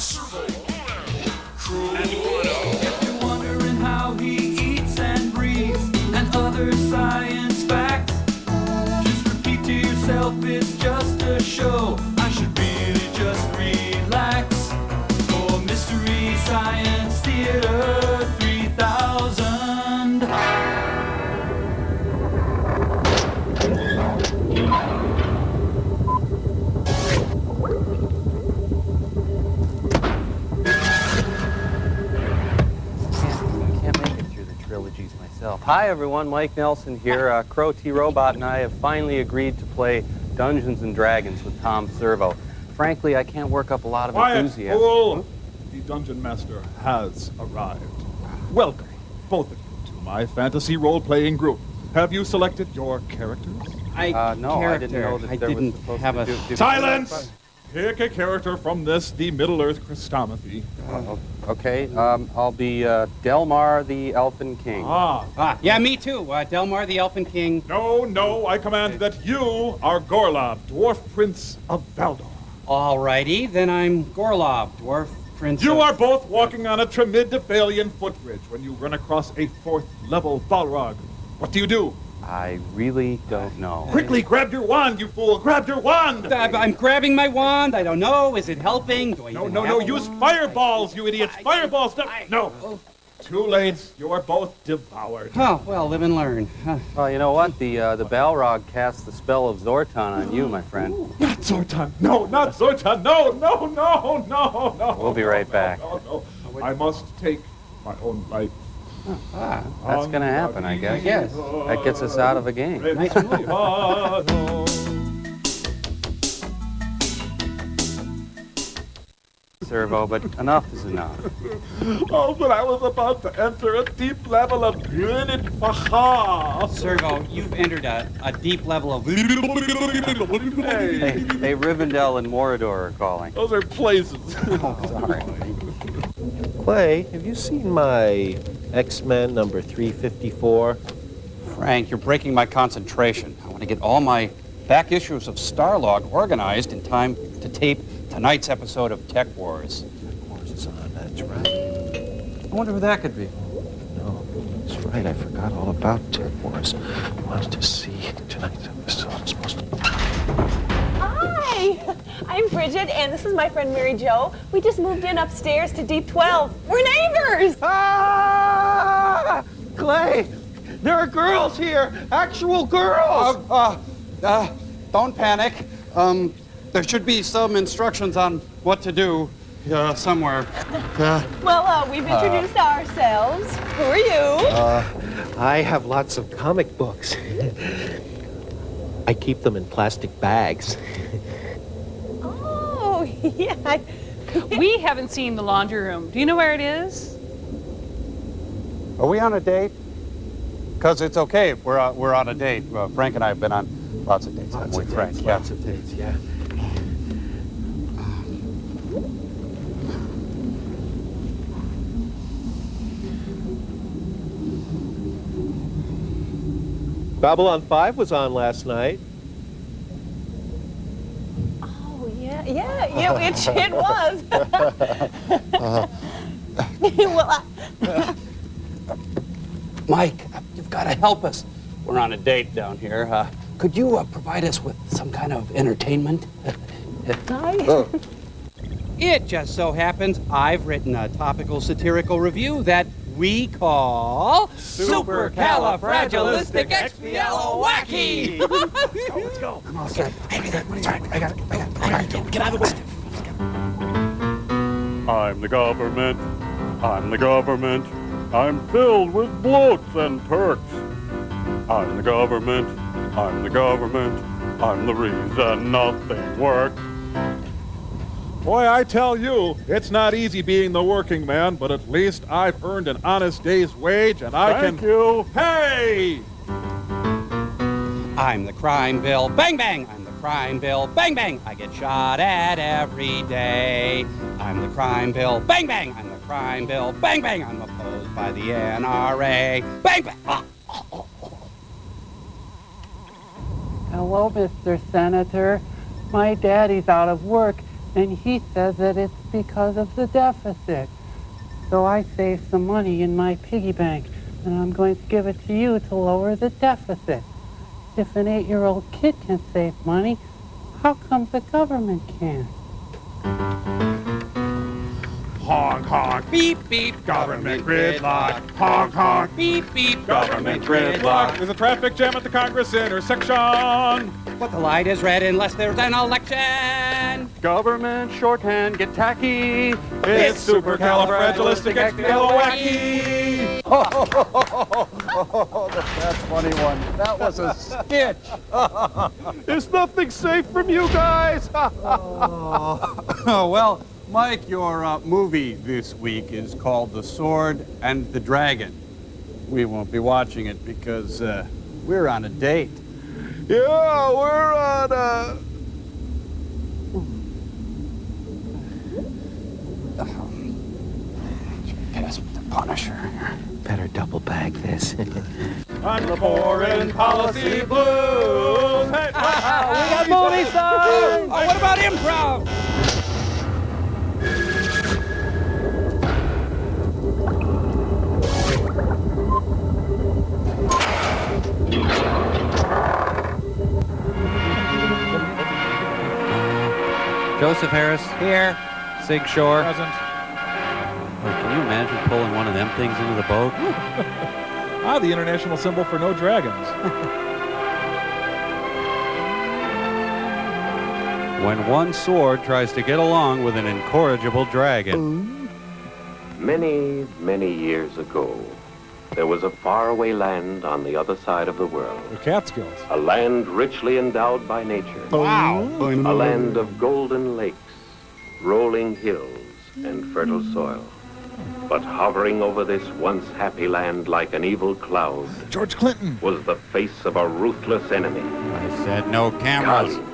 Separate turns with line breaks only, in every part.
If you're wondering how he eats and breathes and other science facts, just repeat to yourself it's just a show. I should really just relax. For Mystery Science Theater 3000.
Trilogies myself. Hi everyone, Mike Nelson here. Crow T Robot and I have finally agreed to play Dungeons and Dragons with Tom Servo. Frankly, I can't work up a lot of enthusiasm.
Fool! The Dungeon Master has arrived. Welcome, both of you, to my fantasy role-playing group. Have you selected your characters?
No, I didn't know that there was supposed to do...
Silence! Pick a character from this, the Middle-earth Christomathy.
Okay, I'll be Delmar the Elfin King.
Yeah, me too. Delmar the Elfin King.
No, I command that you are Gorlob, Dwarf Prince of Valdor.
Alrighty, then I'm Gorlob, Dwarf Prince
You
of...
are both walking on a Tremidophalian footbridge when you run across a 4th-level Balrog. What do?
I really don't know.
Quickly, grab your wand, you fool! Grab your wand!
I'm grabbing my wand. I don't know. Is it helping? Do I even have a
use
wand?
fireballs, you idiots! Fireballs! No! Too late. You are both devoured.
Oh, well, live and learn.
Well, you know what? The Balrog cast the spell of Zortan on you, my friend.
Not Zortan! No, not Zortan! No!
We'll be right back.
No. I must take my own life.
That's gonna happen, I guess.
Yes.
That gets us out of the game.
Nice move.
Servo, but enough is enough.
Oh, but I was about to enter a deep level of Granite Faha.
Servo, you've entered a deep level of...
Hey, Rivendell and Mordor are calling.
Those are places.
Oh, sorry.
Clay, have you seen my X-Men number 354?
Frank, you're breaking my concentration. I want to get all my back issues of Starlog organized in time to tape tonight's episode of Tech Wars.
Tech Wars is on, that's right.
I wonder who that could be.
No, that's right, I forgot all about Tech Wars. I wanted to see tonight's episode. I'm supposed to...
Hi! I'm Bridget, and this is my friend Mary Jo. We just moved in upstairs to Deep 12. We're neighbors!
Ah! Clay! There are girls here! Actual girls!
Don't panic. There should be some instructions on what to do somewhere.
Well, we've introduced ourselves. Who are you?
I have lots of comic books. I keep them in plastic bags.
Oh, yeah.
We haven't seen the laundry room. Do you know where it is?
Are we on a date? Because it's okay if we're on a date. Frank and I have been on lots of dates.
Lots of dates, yeah. Babylon 5 was on last night.
Oh, yeah, it was. Well,
Mike, you've got to help us. We're on a date down here. Could you provide us with some kind of entertainment? It just so happens I've written a topical satirical review that we call Supercalifragilisticexpialidocious.
Let's go.
I'm all set.
I got it. Get out of the way.
I'm the government. I'm filled with bloats and perks. I'm the government. I'm the reason nothing works.
Boy, I tell you, it's not easy being the working man, but at least I've earned an honest day's wage, and
Thank you.
Hey!
I'm the crime bill, bang bang. I'm the crime bill, bang bang. I get shot at every day. I'm the crime bill, bang bang. I'm the crime bill, bang bang. I'm opposed by the NRA, bang bang.
Hello, Mr. Senator. My daddy's out of work.
and he says that it's because of the deficit. So I saved some money in my piggy bank, and I'm going to give it to you to lower the deficit. If an 8-year-old kid can save money, how come the government can't?
Honk, honk, beep, beep, government gridlock. Honk, honk, beep, beep, government gridlock. There's a traffic jam at the Congress intersection.
But the light is red unless there's an election.
Government shorthand, get tacky.
It's supercalifragilisticexpialidocious.
That's a funny one. That was a stitch.
There's nothing safe from you guys.
Oh, well, Mike, your movie this week is called The Sword and the Dragon. We won't be watching it because we're on a date.
Yeah, we're on a...
Pass with the Punisher.
Better double bag this.
On the foreign policy blues. Hey,
We got movie stars!
Oh, what about improv?
Joseph Harris.
Here.
Sig Shore.
Present.
Can you imagine pulling one of them things into the boat?
The international symbol for no dragons.
When one sword tries to get along with an incorrigible dragon.
Many, many years ago, there was a faraway land on the other side of the world.
The Catskills.
A land richly endowed by nature.
Wow.
A land of golden lakes, rolling hills, and fertile soil. But hovering over this once happy land like an evil cloud
George Clinton.
was the face of a ruthless enemy.
I said no cameras.
Kali,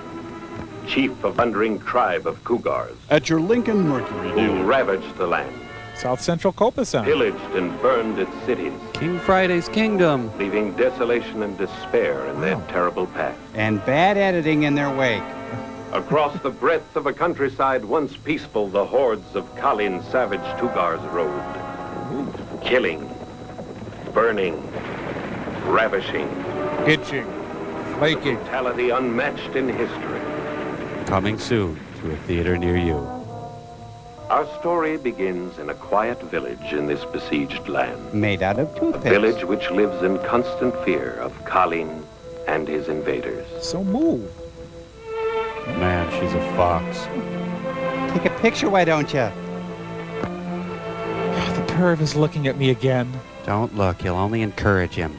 chief of thundering tribe of Cougars,
At your Lincoln Mercury
who
dealer.
ravaged the land,
South Central Copasan.
pillaged and burned its cities,
King Friday's Kingdom.
leaving desolation and despair in their terrible path.
And bad editing in their wake.
Across the breadth of a countryside once peaceful, the hordes of Kalin's savage Cougars rode, killing, burning, ravishing,
Itching. Flaking.
brutality unmatched in history.
Coming soon to a theater near you.
Our story begins in a quiet village in this besieged land.
Made out of
A
toothpicks.
village which lives in constant fear of Kalin and his invaders.
So move.
Man, she's a fox.
Take a picture, why don't you?
The perv is looking at me again.
Don't look, you'll only encourage him.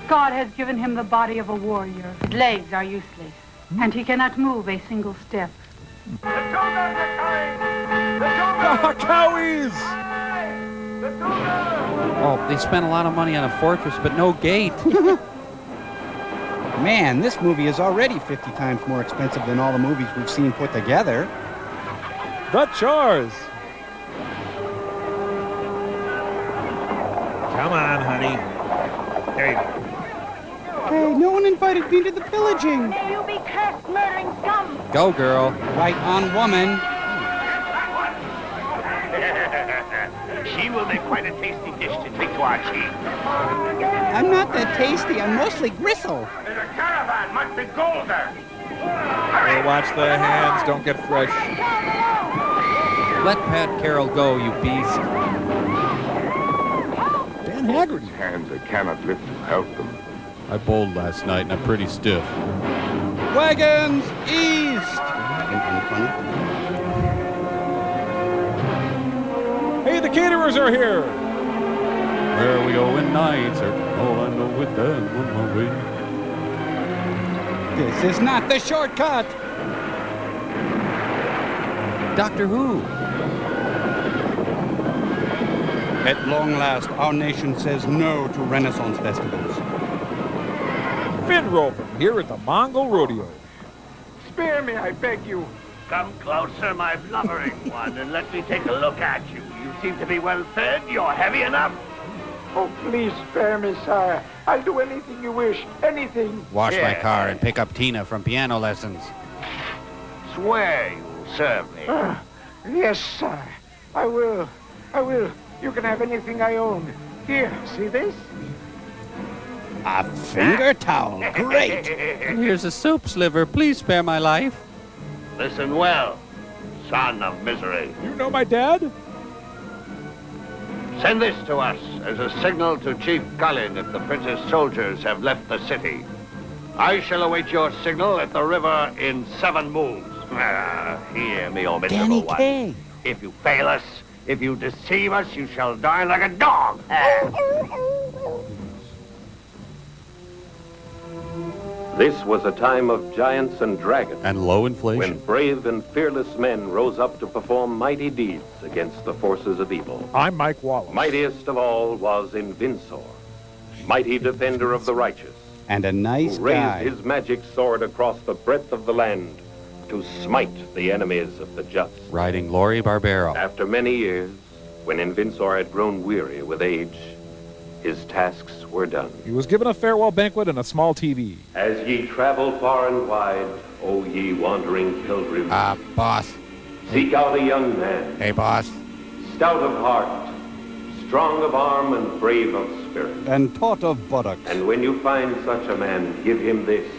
God has given him the body of a warrior. His legs are useless, and he cannot move a single step.
Cowies!
Oh, they spent a lot of money on a fortress, but no gate.
Man, this movie is already 50 times more expensive than all the movies we've seen put together.
The chores. Come on, honey. There you go.
Hey, no one invited me to the pillaging.
May you be cursed, murdering scum!
Go, girl.
Right on, woman.
She will make quite a tasty dish to take to our chief.
I'm not that tasty. I'm mostly gristle.
The caravan must be colder.
Hey, watch the hands. Don't get fresh.
Let Pat Carroll go, you beast.
Dan Haggerty.
Hands I cannot lift to help them.
I bowled last night and I'm pretty stiff.
Wagons east.
Hey, the caterers are here.
Where we going nights, or all I know with them on my way.
This is not the shortcut.
Doctor Who.
At long last, our nation says no to Renaissance festivals.
Finn Rover here at the Mongol Rodeo.
Spare me, I beg you. Come closer, my blubbering one, and let me take a look at you. You seem to be well fed. You're heavy enough.
Oh, please spare me, sire. I'll do anything you wish. Anything.
Wash my
Yeah.
car and pick up Tina from piano lessons.
swear you'll serve me.
Yes, sir. I will. I will. You can have anything I own. Here, see this?
A finger towel. Great.
Here's a soup sliver. Please spare my life.
Listen well, son of misery.
You know my dad?
Send this to us as a signal to Chief Cullen if the prince's soldiers have left the city. I shall await your signal at the river in 7 moons. Hear me, O miserable one.
K.
If you fail us, if you deceive us, you shall die like a dog.
This was a time of giants and dragons,
And low inflation.
when brave and fearless men rose up to perform mighty deeds against the forces of evil.
I'm Mike Wallace.
Mightiest of all was Invincior, mighty defender of the righteous,
And a nice
who raised
guy.
his magic sword across the breadth of the land to smite the enemies of the just.
Riding Lori Barbero.
After many years, when Invincior had grown weary with age, his tasks were done.
He was given a farewell banquet and a small TV.
As ye travel far and wide, O ye wandering pilgrims,
Boss.
seek out a young man,
Hey, boss.
stout of heart, strong of arm, and brave of spirit.
And taut of buttocks.
And when you find such a man, give him this,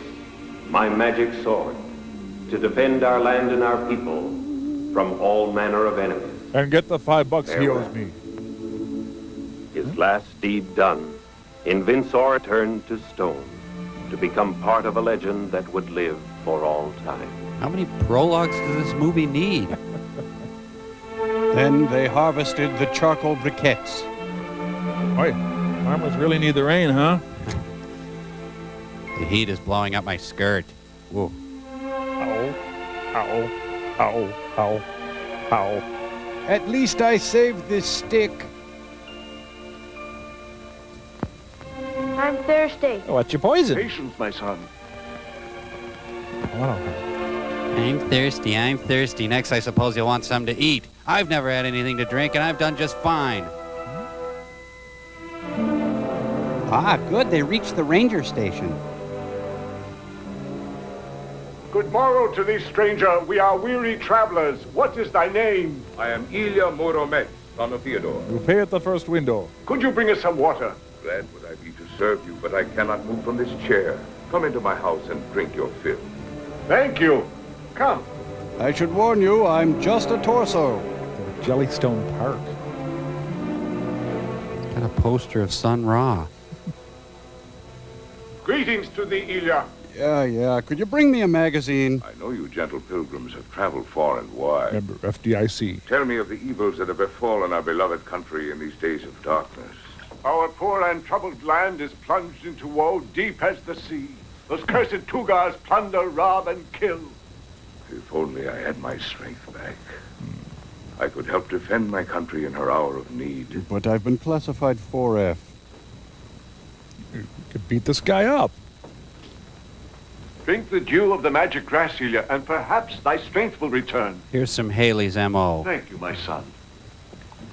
my magic sword, to defend our land and our people from all manner of enemies.
And get the $5 he
Farewell.
owes me.
His last deed done, Invincior turned to stone to become part of a legend that would live for all time.
How many prologues does this movie need?
Then they harvested the charcoal briquettes.
Wait, farmers really need the rain, huh?
The heat is blowing up my skirt. Whoa.
Ow, ow, ow, ow, ow.
At least I saved this stick.
I'm thirsty.
What's your poison?
Patience, my son.
Wow.
I'm thirsty. Next, I suppose you'll want something to eat. I've never had anything to drink, and I've done just fine.
Ah, good. They reached the ranger station.
Good morrow to thee, stranger. We are weary travelers. What is thy name?
I am Ilya Moromet, son of Theodore.
You pay at the first window.
Could you bring us some water?
Glad would I be to serve you, but I cannot move from this chair. Come into my house and drink your fill.
Thank you. Come.
I should warn you, I'm just a torso.
Jellystone Park.
Got a poster of Sun Ra.
Greetings to thee, Ilya.
Yeah. Could you bring me a magazine?
I know you gentle pilgrims have traveled far and wide.
Member FDIC.
Tell me of the evils that have befallen our beloved country in these days of darkness.
Our poor and troubled land is plunged into woe deep as the sea. Those cursed Tugars plunder, rob, and kill.
If only I had my strength back. I could help defend my country in her hour of need.
But I've been classified 4F.
You could beat this guy up.
Drink the dew of the magic grass, Ilya, and perhaps thy strength will return.
Here's some Haley's M.O.
Thank you, my son.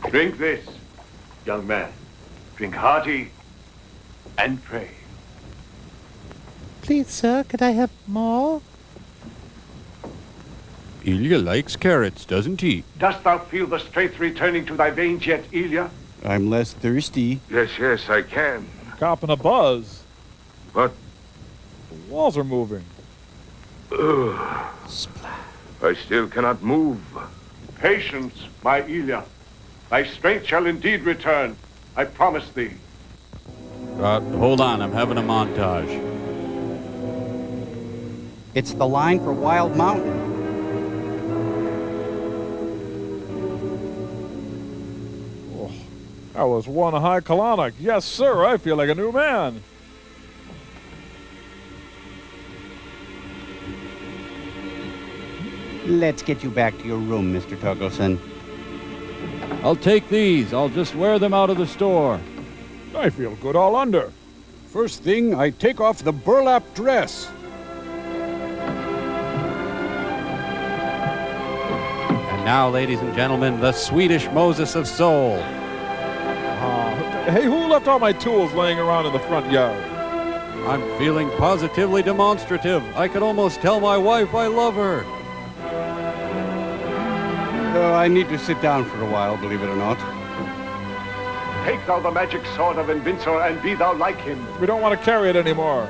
Drink this, young man. Drink hearty and pray.
Please, sir, could I have more?
Ilya likes carrots, doesn't he?
Dost thou feel the strength returning to thy veins yet, Ilya?
I'm less thirsty.
Yes, I can.
Cop in a buzz.
But
The walls are moving.
I still cannot move.
Patience, my Ilya. Thy strength shall indeed return. I promise thee.
Hold on, I'm having a montage.
It's the line for Wild Mountain.
That was one high colonic. Yes, sir, I feel like a new man.
Let's get you back to your room, Mr. Torgelson.
I'll take these. I'll just wear them out of the store.
I feel good all under.
First thing, I take off the burlap dress.
And now, ladies and gentlemen, the Swedish Moses of Soul.
Hey, who left all my tools laying around in the front yard?
I'm feeling positively demonstrative. I could almost tell my wife I love her.
Oh, I need to sit down for a while, believe it or not.
Take thou the magic sword of Invincible and be thou like him.
We don't want to carry it anymore.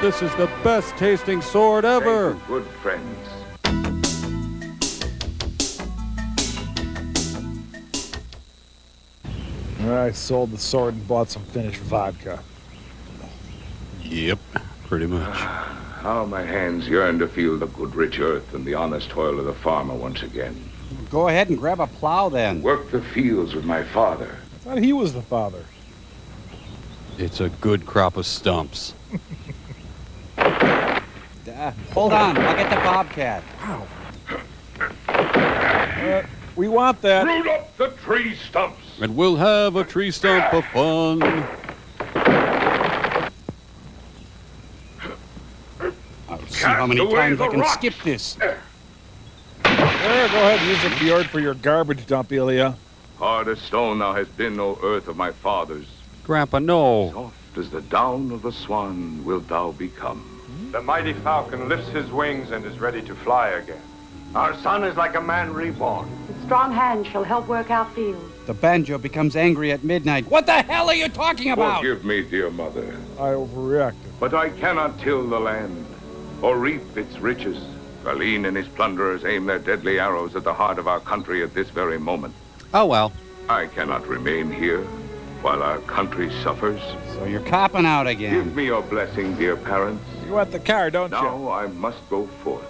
This is the best tasting sword ever.
Thank you, good friends.
I sold the sword and bought some finished vodka.
Yep, pretty much.
How my hands yearn to feel the good rich earth and the honest toil of the farmer once again.
Go ahead and grab a plow then.
Work the fields with my father.
I thought he was the father.
It's a good crop of stumps.
Hold on, I'll get the bobcat.
Wow. We want that.
Root up the tree stumps.
And we'll have a tree stump of fun.
I'll see how many times I can skip this.
There, go ahead and use the fjord for your garbage dump, Ilya.
Hard as stone thou hast been, O earth of my fathers.
Grandpa, no.
Soft as the down of the swan wilt thou become.
The mighty falcon lifts his wings and is ready to fly again.
Our son is like a man reborn.
With strong hands shall help work our fields.
The banjo becomes angry at midnight. What the hell are you talking about?
Forgive me, dear mother.
I overreacted.
But I cannot till the land or reap its riches. Galeen and his plunderers aim their deadly arrows at the heart of our country at this very moment.
Oh, well.
I cannot remain here while our country suffers.
So you're copping out again.
Give me your blessing, dear parents.
You want the car, don't you?
Now I must go forth.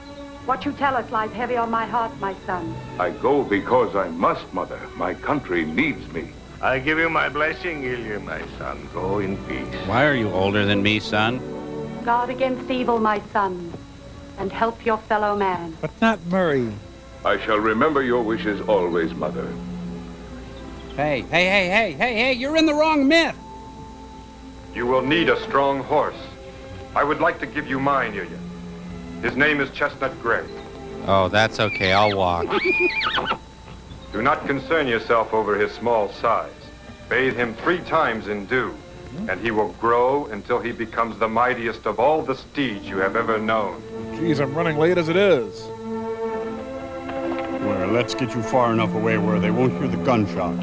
What you tell us lies heavy on my heart, my son.
I go because I must, mother. My country needs me.
I give you my blessing, Ilya, my son. Go in peace.
Why are you older than me, son?
Guard against evil, my son, and help your fellow man.
But not Murray.
I shall remember your wishes always, mother.
Hey, you're in the wrong myth.
You will need a strong horse. I would like to give you mine, Ilya. His name is Chestnut Gray.
Oh, that's okay. I'll walk.
Do not concern yourself over his small size. Bathe him 3 times in dew, and he will grow until he becomes the mightiest of all the steeds you have ever known.
Geez, I'm running late as it is.
Well, let's get you far enough away where they won't hear the gunshot.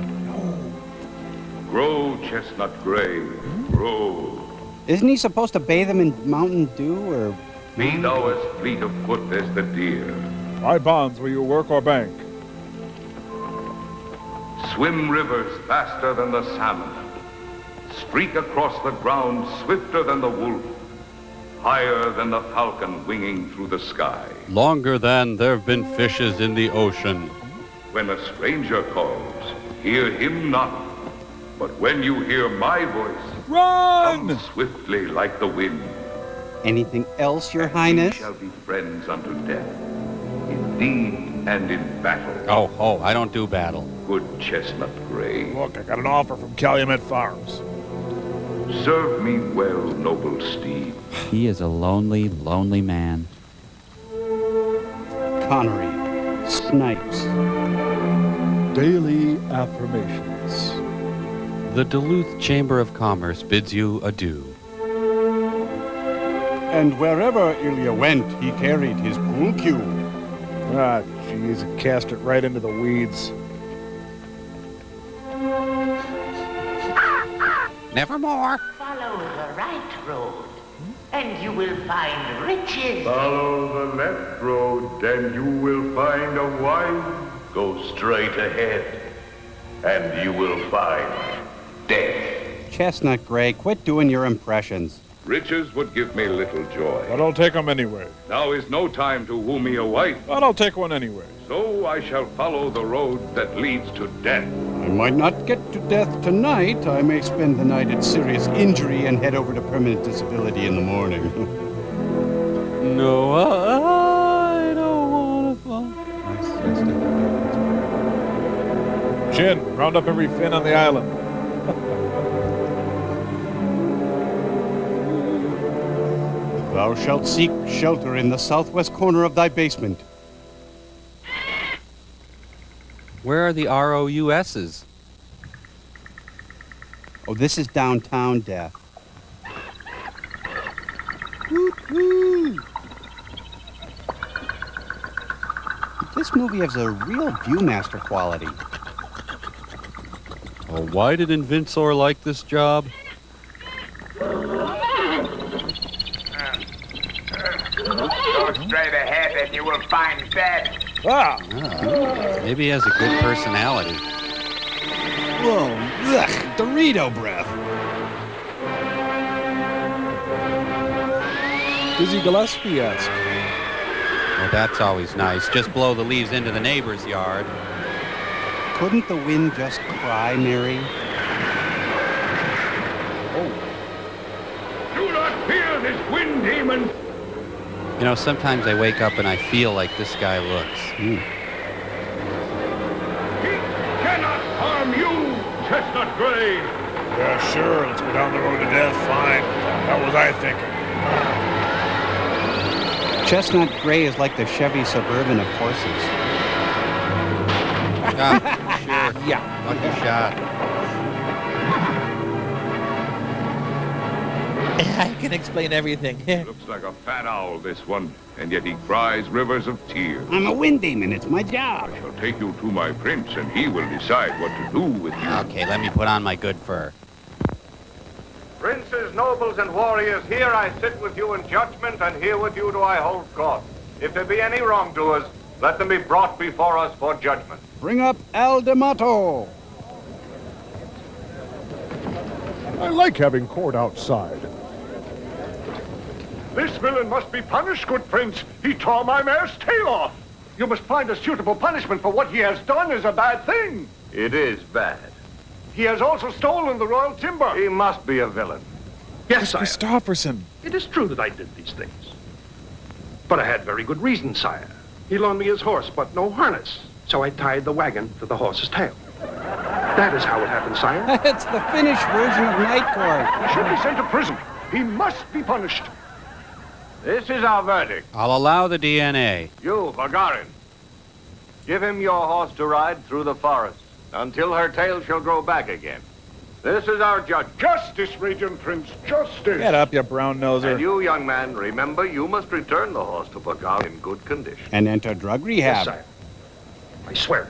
Grow, Chestnut Gray, grow.
Isn't he supposed to bathe him in Mountain Dew, or...
Be thou as fleet of foot as the deer.
Buy bonds where you work or bank.
Swim rivers faster than the salmon. Streak across the ground swifter than the wolf. Higher than the falcon winging through the sky.
Longer than there have been fishes in the ocean.
When a stranger calls, hear him not. But when you hear my voice,
run!
Come swiftly like the wind.
Anything else, Your Highness?
We shall be friends unto death, in deed and in battle.
Oh, I don't do battle.
Good Chestnut Gray.
Look, I got an offer from Calumet Farms.
Serve me well, noble steed.
He is a lonely, lonely man.
Connery, Snipes.
Daily affirmations.
The Duluth Chamber of Commerce bids you adieu.
And wherever Ilya went, he carried his pool cue.
Ah, jeez, it cast it right into the weeds.
Nevermore.
Follow the right road, and you will find riches.
Follow the left road, and you will find a wife. Go straight ahead, and you will find death.
Chestnut Gray, quit doing your impressions.
Riches would give me little joy.
But I'll take them anyway.
Now is no time to woo me a wife.
But I'll take one anyway.
So I shall follow the road that leads to death.
I might not get to death tonight. I may spend the night at serious injury and head over to permanent disability in the morning.
No, I don't want to fall.
Chin, round up every fin on the island.
Thou shalt seek shelter in the southwest corner of thy basement.
Where are the ROUSs?
Oh, this is downtown death. This movie has a real Viewmaster quality.
Oh, why did Invincior like this job?
Go straight ahead and you will find bed.
Ah!
Maybe he has a good personality. Whoa, ugh, Dorito breath.
Dizzy Gillespie-esque.
Well, that's always nice. Just blow the leaves into the neighbor's yard. Couldn't the wind just cry, Mary?
Do not fear this wind demon.
You know, sometimes I wake up and I feel like this guy looks.
He cannot harm you, Chestnut Gray.
Yeah, sure. Let's go down the road to death. Fine. What was I thinking?
Chestnut Gray is like the Chevy Suburban of horses. Sure.
Yeah.
Lucky shot.
I can explain everything.
Looks like a fat owl, this one, and yet he cries rivers of tears.
I'm a wind demon. It's my job.
I shall take you to my prince, and he will decide what to do with you.
Okay, let me put on my good fur.
Princes, nobles, and warriors, here I sit with you in judgment, and here with you do I hold court. If there be any wrongdoers, let them be brought before us for judgment.
Bring up El D'Amato.
I like having court outside.
This villain must be punished, good prince. He tore my mare's tail off. You must find a suitable punishment for what he has done is a bad thing.
It is bad.
He has also stolen the royal timber.
He must be a villain.
Yes, sire.
Christopherson.
It is true that I did these things. But I had very good reason, sire. He loaned me his horse, but no harness. So I tied the wagon to the horse's tail. That is how it happened, sire.
It's the finished version of Night Court.
He should be sent to prison. He must be punished.
This is our verdict.
I'll allow the DNA.
You, Bagarin, give him your horse to ride through the forest until her tail shall grow back again. This is our judgment.
Justice, Radiant Prince, justice.
Get up, you brown-noser.
And you, young man, remember you must return the horse to Bagarin in good condition.
And enter drug
Yes,
rehab.
sire. I swear it.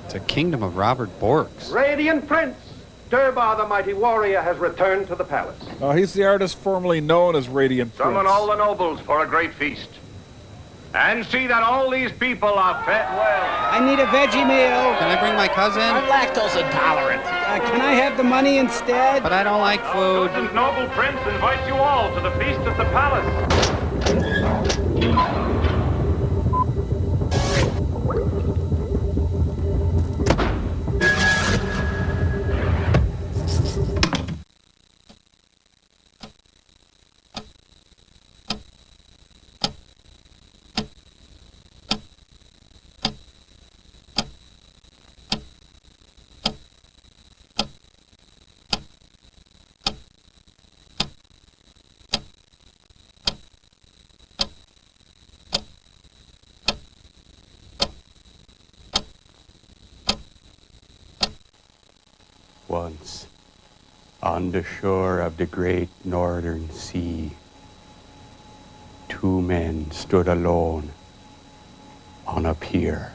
It's a kingdom of Robert Borks.
Radiant Prince, Durbar the mighty warrior has returned to the palace.
Oh, he's the artist formerly known as Radiant Prince.
Summon all the nobles for a great feast. And see that all these people are fed well.
I need a veggie meal. Can I bring my cousin?
I'm lactose intolerant.
Can I have the money instead? But I don't like food.
Our noble prince invites you all to the feast at the palace.
Once, on the shore of the great northern sea, two men stood alone on a pier.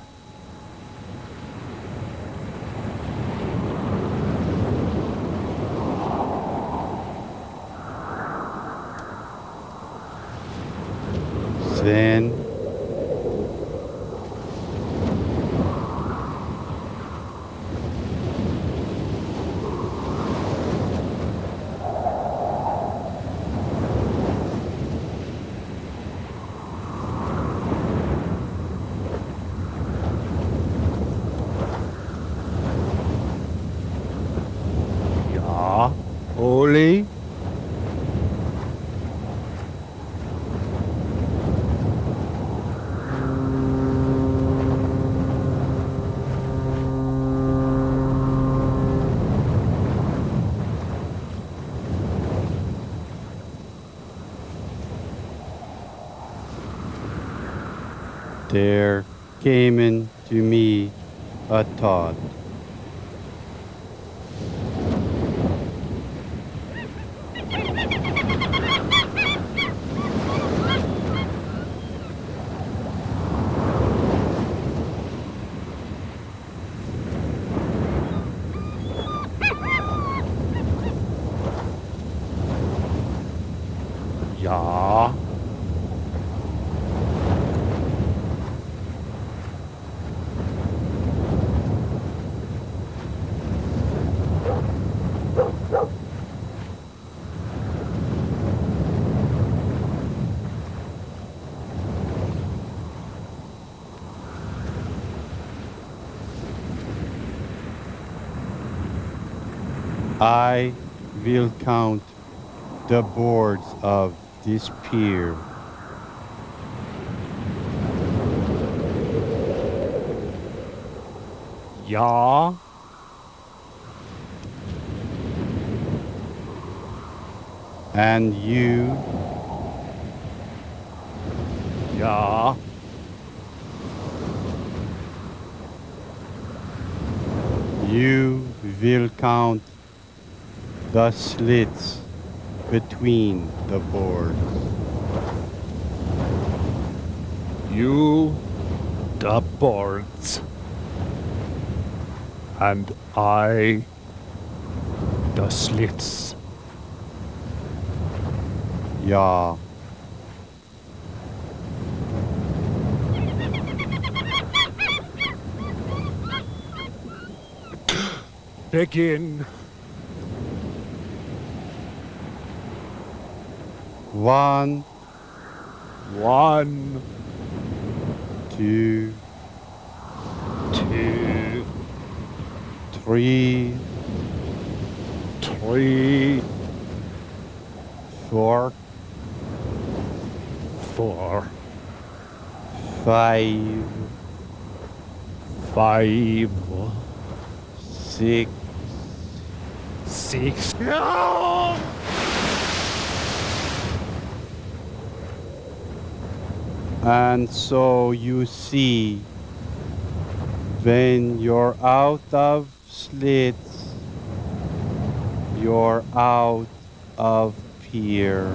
Then
Holy.
there came into me a thought.
I will count the boards of this pier.
Ja.
And you.
Ja.
You will count the slits between the boards.
You, the boards. And I, the slits.
Ja.
Begin.
1,
1,
2,
2,
3,
3,
4,
4,
5,
5,
6,
6.
And so you see, when you're out of slits, you're out of pier.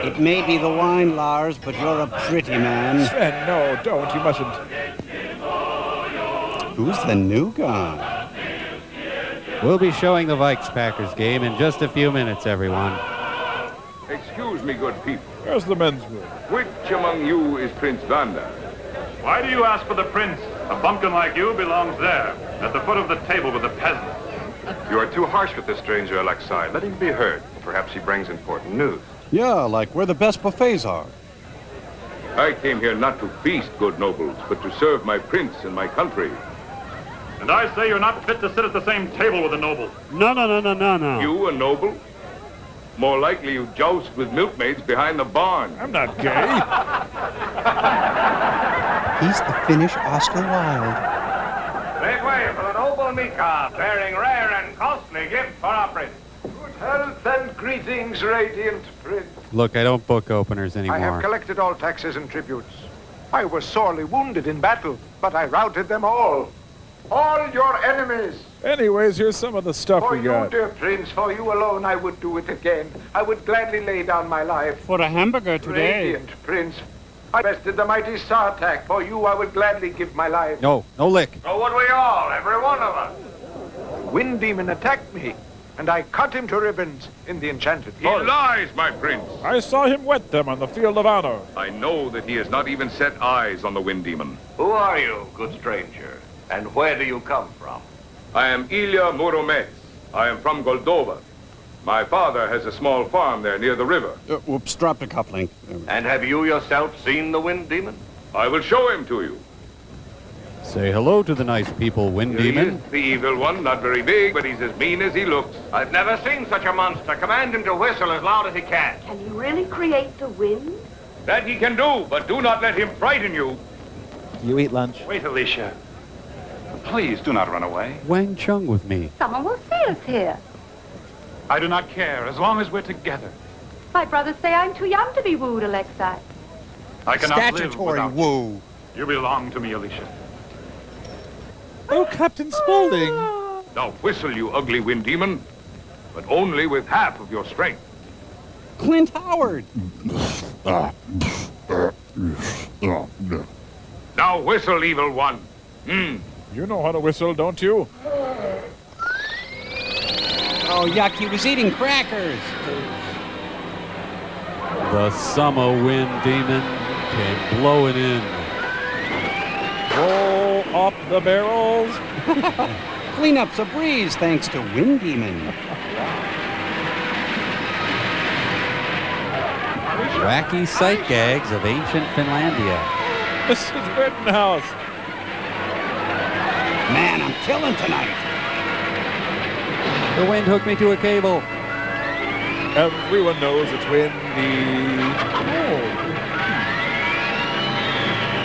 It may be the wine, Lars, but you're a pretty man.
Sven, no, don't. You mustn't.
Who's the new guy?
We'll be showing the Vikes-Packers game in just a few minutes, everyone.
Excuse me, good people.
Where's the men's room?
Which among you is Prince Vanda?
Why do you ask for the prince? A bumpkin like you belongs there, at the foot of the table with the peasants.
You are too harsh with this stranger, Alexei. Let him be heard. Perhaps he brings important news.
Yeah, like where the best buffets are.
I came here not to feast, good nobles, but to serve my prince and my country.
And I say you're not fit to sit at the same table with a noble.
No.
You a noble? More likely you joust with milkmaids behind the barn.
I'm not gay.
He's the Finnish Oscar Wilde.
Make way for the noble Mika, bearing rare and costly gifts for our prince.
Good health and greetings, radiant prince.
Look, I don't book openers
I have
anymore.
collected all taxes and tributes. I was sorely wounded in battle, but I routed them all.
All your enemies.
Anyways, here's some of the stuff
For
we
you,
got.
dear prince, for you alone, I would do it again. I would gladly lay down my life.
For a hamburger today.
Radiant prince, I bested the mighty Sartak. For you, I would gladly give my life.
No lick.
So would we all, every one of us.
Wind Demon attacked me, and I cut him to ribbons in the enchanted
He
forest.
lies, my prince.
I saw him wet them on the field of honor.
I know that he has not even set eyes on the Wind Demon.
Who are you, good stranger? And where do you come from?
I am Ilya Muromets. I am from Goldova. My father has a small farm there near the river.
Whoops, dropped a cufflink.
And have you yourself seen the Wind Demon?
I will show him to you.
Say hello to the nice people, Wind
He
Demon.
is the evil one, not very big, but he's as mean as he looks.
I've never seen such a monster. Command him to whistle as loud as he can.
Can you really create the wind?
That he can do, but do not let him frighten you.
You eat lunch.
Wait, Alicia. Please do not run away.
Wang Chung with me.
Someone will see us here.
I do not care, as long as we're together.
My brothers say I'm too young to be wooed, Alexei.
I cannot live
Statutory
without
woo.
you. You belong to me, Alicia.
Oh, Captain Spaulding.
Now whistle, you ugly Wind Demon, but only with half of your strength.
Clint Howard.
Now whistle, evil one.
You know how to whistle, don't you?
Oh, yuck, he was eating crackers.
The summer Wind Demon came blowing in.
Roll up the barrels.
Cleanup's a breeze thanks to Wind Demon. Wacky sight gags of ancient Finlandia.
Mrs. Rittenhouse.
Man, I'm killing tonight. The wind hooked me to a cable.
Everyone knows it's windy.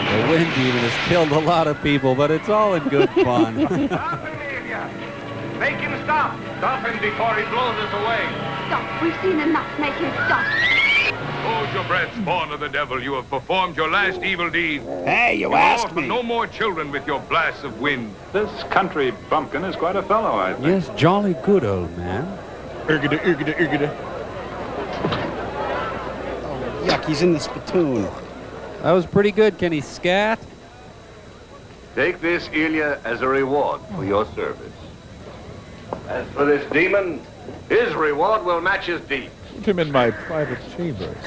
The wind even has killed a lot of people, but it's all in good fun.
Make him stop. Stop him before he blows us away.
Stop. We've seen enough. Make him stop.
Hold your breath, spawn of the devil. You have performed your last evil deed.
Hey, you asked me.
No more children with your blasts of wind.
This country bumpkin is quite a fellow, I think.
Yes, jolly good, old man.
Ergida, ergida, ergida.
Oh, yuck, he's in the spittoon. That was pretty good. Can he scat?
Take this, Ilya, as a reward for your service. As for this demon, his reward will match his deed.
Put him in my private chambers.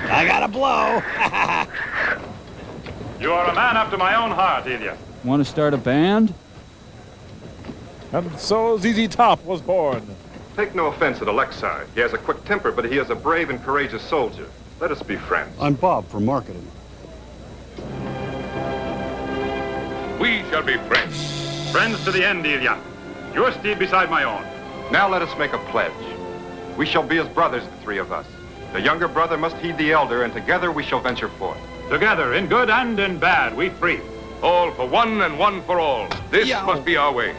I got a blow.
You are a man after my own heart, Ilya.
Want to start a band?
And so ZZ Top was born.
Take no offense at Alexei. He has a quick temper, but he is a brave and courageous soldier. Let us be friends.
I'm Bob from marketing.
We shall be friends. Friends to the end, Ilya. Your steed beside my own.
Now let us make a pledge. We shall be as brothers, the three of us. The younger brother must heed the elder, and together we shall venture forth.
Together, in good and in bad, we three.
All for one and one for all. This must be our way.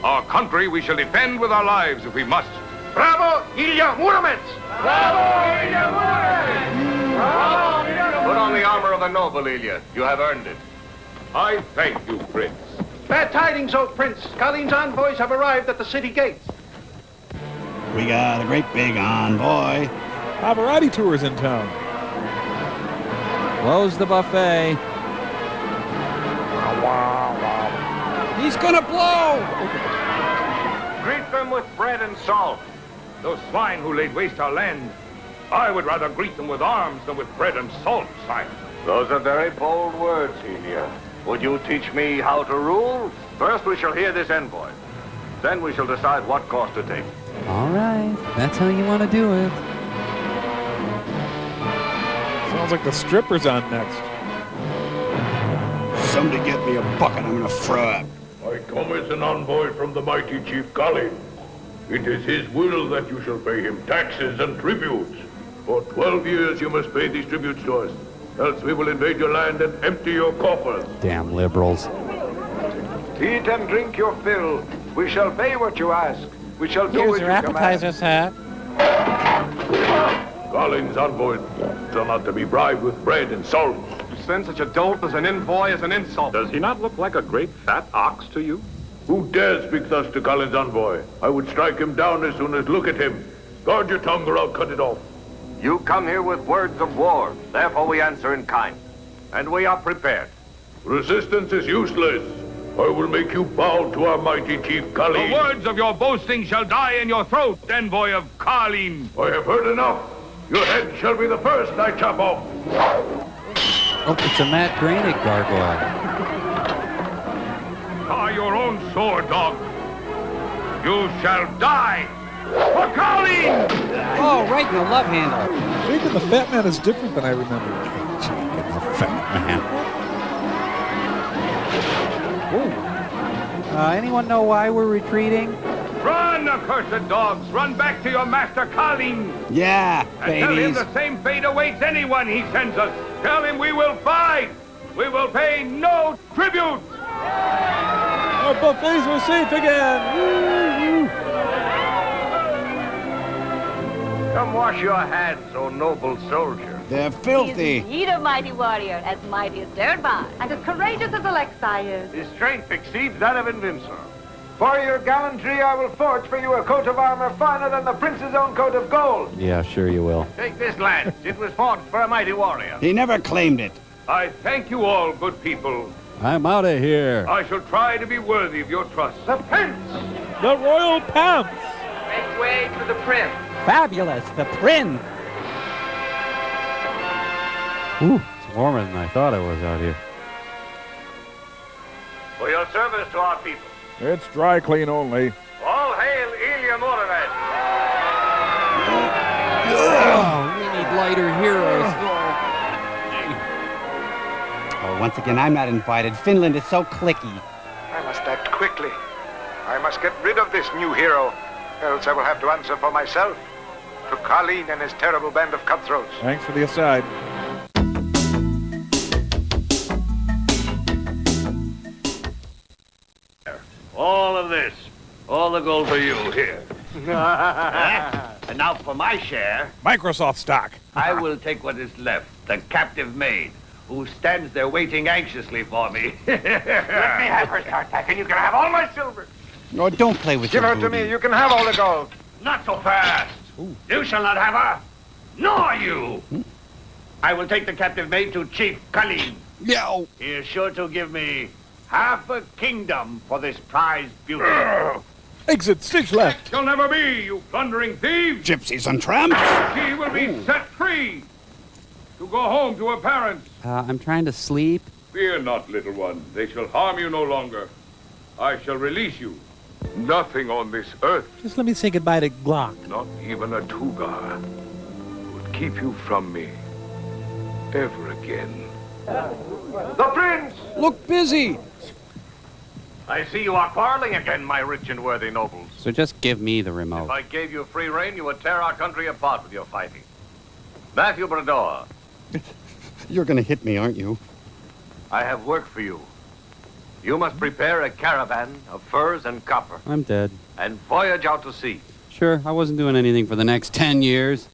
Our country we shall defend with our lives if we must.
Bravo, Ilya Muromets! Bravo, Ilya Muromets! Bravo, Ilya Muromets! Put on the armor of a noble, Ilya. You have earned it.
I thank you, Prince.
Bad tidings, old Prince. Colleen's envoys have arrived at the city gates.
We got a great big envoy.
Pavarotti tours in town.
Close the buffet.
He's gonna blow!
Greet them with bread and salt.
Those swine who laid waste our land, I would rather greet them with arms than with bread and salt, sire.
Those are very bold words, Ilya. Would you teach me how to rule? First we shall hear this envoy. Then we shall decide what course to take.
All right. That's how you want to do it.
Sounds like the stripper's on next.
Somebody get me a bucket. I'm gonna fry.
I come as an envoy from the mighty Chief Colleen. It is his will that you shall pay him taxes and tributes. For 12 years you must pay these tributes to us, else we will invade your land and empty your coffers.
Damn liberals.
Eat and drink your fill. We shall pay what you ask. We shall do
Here's
what
your
you
appetizer, sir.
Colleen's envoys are not to be bribed with bread and salt.
To send such a dolt as an envoy is an insult.
Does he not look like a great fat ox to you?
Who dares speak thus to Colleen's envoy? I would strike him down as soon as look at him. Guard your tongue or I'll cut it off.
You come here with words of war. Therefore we answer in kind. And we are prepared.
Resistance is useless. I will make you bow to our mighty Chief Colleen.
The words of your boasting shall die in your throat, envoy of Colleen.
I have heard enough. Your head shall be the first I chop off.
Oh, it's a Matt Groening gargoyle.
By your own sword, dog. You shall die for Colleen!
Oh, right in the love handle.
Jake and the Fat Man is different than I remember.
Jake and the Fat Man.
Anyone know why we're retreating?
Run, accursed dogs! Run back to your master, Colleen!
Yeah,
And tell him
babies.
the same fate awaits anyone he sends us. Tell him we will fight. We will pay no tribute.
Our buffets were safe again! Woo, woo.
Come wash your hands, O noble soldier.
They're filthy.
He is indeed a mighty warrior, as mighty as Durban.
And as courageous as Alexei is.
His strength exceeds that of Invincible.
For your gallantry, I will forge for you a coat of armor finer than the prince's own coat of gold.
Yeah, sure you will.
Take this lance. It was forged for a mighty warrior.
He never claimed it.
I thank you all, good people.
I'm out of here.
I shall try to be worthy of your trust.
The prince!
The royal pants!
Make way for the prince.
Fabulous, the prince.
Ooh, it's warmer than I thought it was out here.
For your service to our people.
It's dry clean only.
All hail Ilya Muromets.
Oh, we need lighter heroes. Oh, once again, I'm not invited. Finland is so cliquey.
I must act quickly. I must get rid of this new hero, else I will have to answer for myself to Colleen and his terrible band of cutthroats.
Thanks for the aside.
All of this. All the gold for you here. And now for my share.
Microsoft stock.
I will take what is left, the captive maid, who stands there waiting anxiously for me.
Let me have her, Sartak, and you can have all my silver.
No, don't play with
Give
your
her to
booty.
me. You can have all the gold.
Not so fast.
Ooh.
You shall not have her, nor you. I will take the captive maid to Chief Colleen.
No.
He is sure to give me half a kingdom for this prized beauty.
Exit stage left.
Shall never be, you plundering thieves.
Gypsies and tramps.
She will be set free to go home to her parents.
I'm trying to sleep.
Fear not, little one. They shall harm you no longer. I shall release you.
Nothing on this earth,
Just let me say goodbye to Glock.
not even a Tugar, would keep you from me ever again.
The prince!
Look busy.
I see you are quarreling again, my rich and worthy nobles.
So just give me the
If
remote.
I gave you free rein, you would tear our country apart with your fighting. Matthew Brador,
You're going to hit me, aren't you?
I have work for you. You must prepare a caravan of furs and copper
I'm dead.
and voyage out to sea.
Sure, I wasn't doing anything for the next 10 years.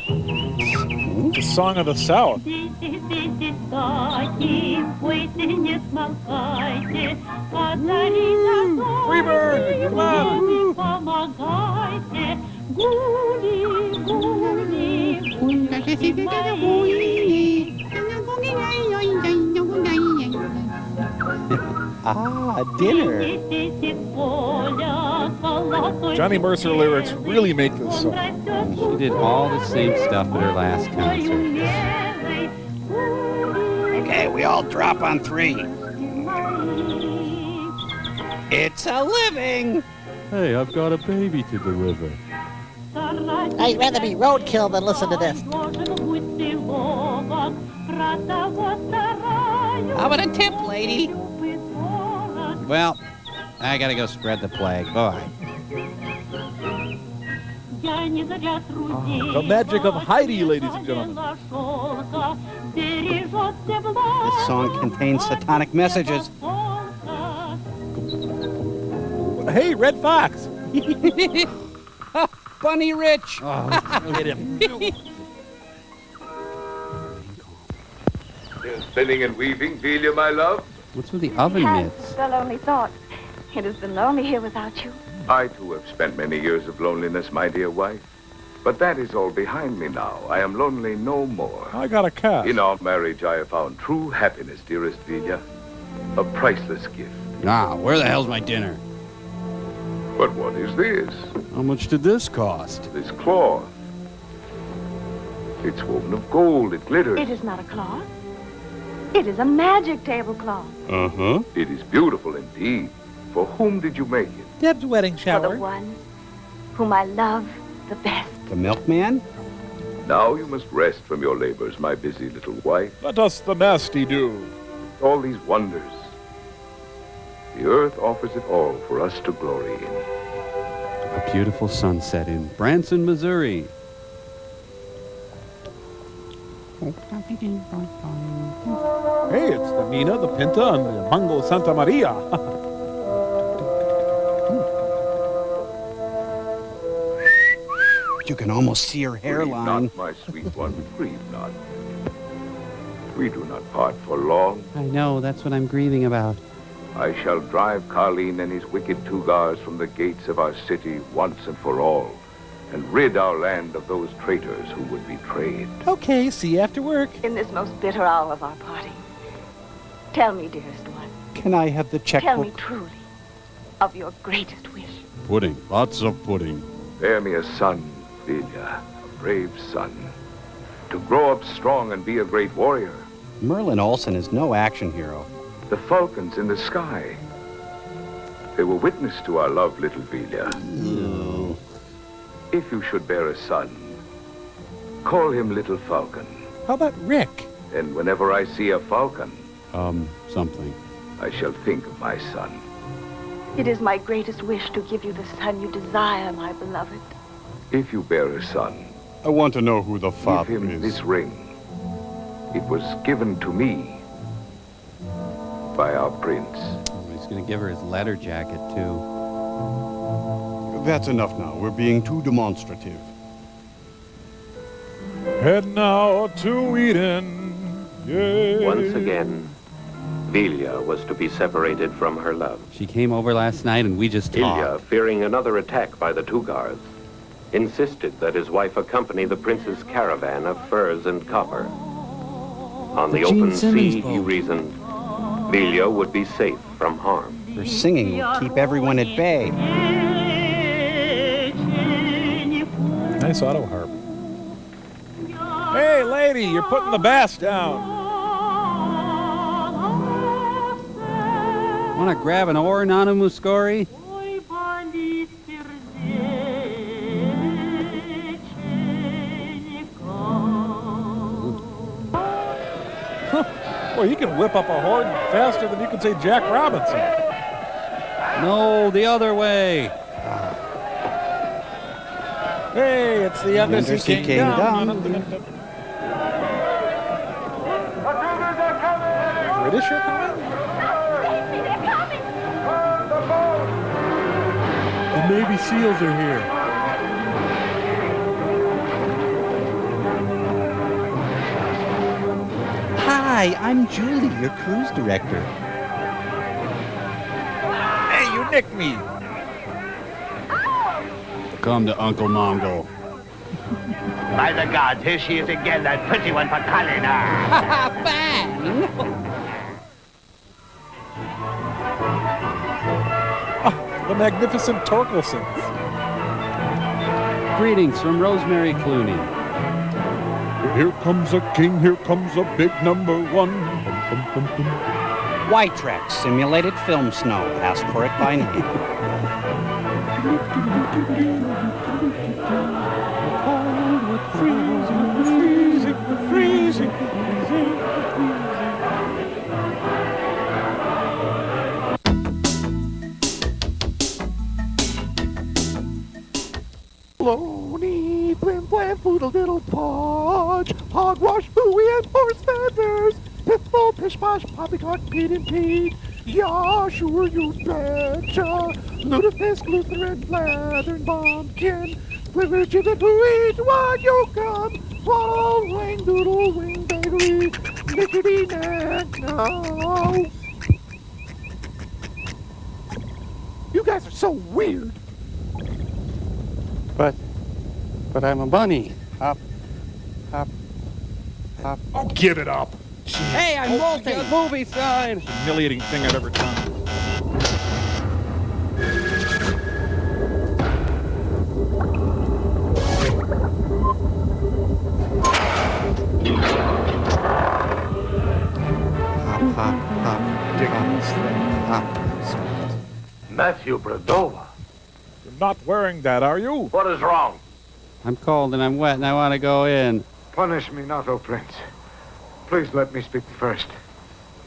The Song of the South. Freebird, come on.
Dinner.
Johnny Mercer lyrics really make this song.
She did all the same stuff at her last concert.
Okay, we all drop on 3. It's a living.
Hey, I've got a baby to deliver.
I'd rather be roadkill than listen to this.
How about a tip, lady? Well, I gotta go spread the plague. Bye.
The magic of Heidi, ladies and gentlemen.
This song contains satanic messages.
Hey, Red Fox.
Bunny Rich.
Look at him.
You're spinning and weaving, Velia, my love.
What's with the oven mitts?
Has the lonely thought. It has been lonely here without you.
I, too, have spent many years of loneliness, my dear wife. But that is all behind me now. I am lonely no more.
I got a cat.
In our marriage, I have found true happiness, dearest Velia. A priceless gift.
Nah, where the hell's my dinner?
But what is this?
How much did this cost?
This cloth. It's woven of gold. It glitters.
It is not a cloth. It is a magic tablecloth.
Uh-huh.
It is beautiful indeed. For whom did you make it?
Deb's wedding
For
shower.
the one whom I love the best.
The milkman?
Now you must rest from your labors, my busy little wife.
Let us the nasty do.
All these wonders. The earth offers it all for us to glory in.
A beautiful sunset in Branson, Missouri.
Hey, it's the Mina, the Pinta, and the Mango Santa Maria.
You can almost see her
Grieve
hairline.
not, my sweet one, grieve not. We do not part for long.
I know, that's what I'm grieving about.
I shall drive Carleen and his wicked Tugars from the gates of our city once and for all, and rid our land of those traitors who would betray it.
Okay, see you after work.
In this most bitter hour of our parting, tell me, dearest one,
Can I have the
tell me
checkbook?
truly of your greatest wish.
Pudding. Lots of pudding.
Bear me a son, Velia, a brave son, to grow up strong and be a great warrior.
Merlin Olsen is no action hero.
The falcons in the sky. They were witness to our love, little Velia. If you should bear a son,
Call him Little Falcon.
How about Rick?
And whenever I see a falcon,
Something.
I shall think of my son.
It is my greatest wish to give you the son you desire, my beloved.
If you bear a son,
I want to know who the father
give him
is.
this ring. It was given to me by our prince.
He's going to give her his letter jacket, too.
That's enough now. We're being too demonstrative.
Head now to Eden. Yay.
Once again, Vilya was to be separated from her love.
She came over last night and we just talked.
Ilya, fearing another attack by the Tugars, insisted that his wife accompany the prince's caravan of furs and copper. On the open sea, he reasoned, Vilya would be safe from harm.
Her singing will keep everyone at bay.
Nice auto harp. Hey, lady, you're putting the bass down.
Want to grab an oar, Nana Muscori?
Boy, you can whip up a horn faster than you can say Jack Robinson.
No, the other way.
Hey, it's the Undersea King down. British are coming?
The Navy SEALs are here.
Hi, I'm Julie, your cruise director.
Hey, you nicked me.
Come to Uncle Mongo.
By the gods, here she is again, that pretty one for Kalina.
Bang!
The magnificent Torkelsons.
Greetings from Rosemary Clooney.
Here comes a king, here comes a big number one.
White Track, simulated film snow. Ask for it by name.
Freezing.
Loney, flim flam, foodle diddle podge, hogwash, hooey, and horse feathers, pithball, pish posh, poppycock, Pete and Pete, yeah, sure you betcha, lutefisk, Lutheran, Lathern, Bombkin, flivver, gibbet, hooey, dwag, yo come, waddle, wing, doodle, wing, bakery, nickety, knack, now. You guys are so weird.
But I'm a bunny. Hop, hop, hop.
Oh, give it up.
Hey, I'm molting. Movie sign.
Humiliating thing I've ever done.
Hop, hop, hop.
Ridiculous thing.
Hop.
Matthew Bradova.
You're not wearing that, are you?
What is wrong?
I'm cold and I'm wet and I want to go in.
Punish me not, O Prince. Please let me speak first.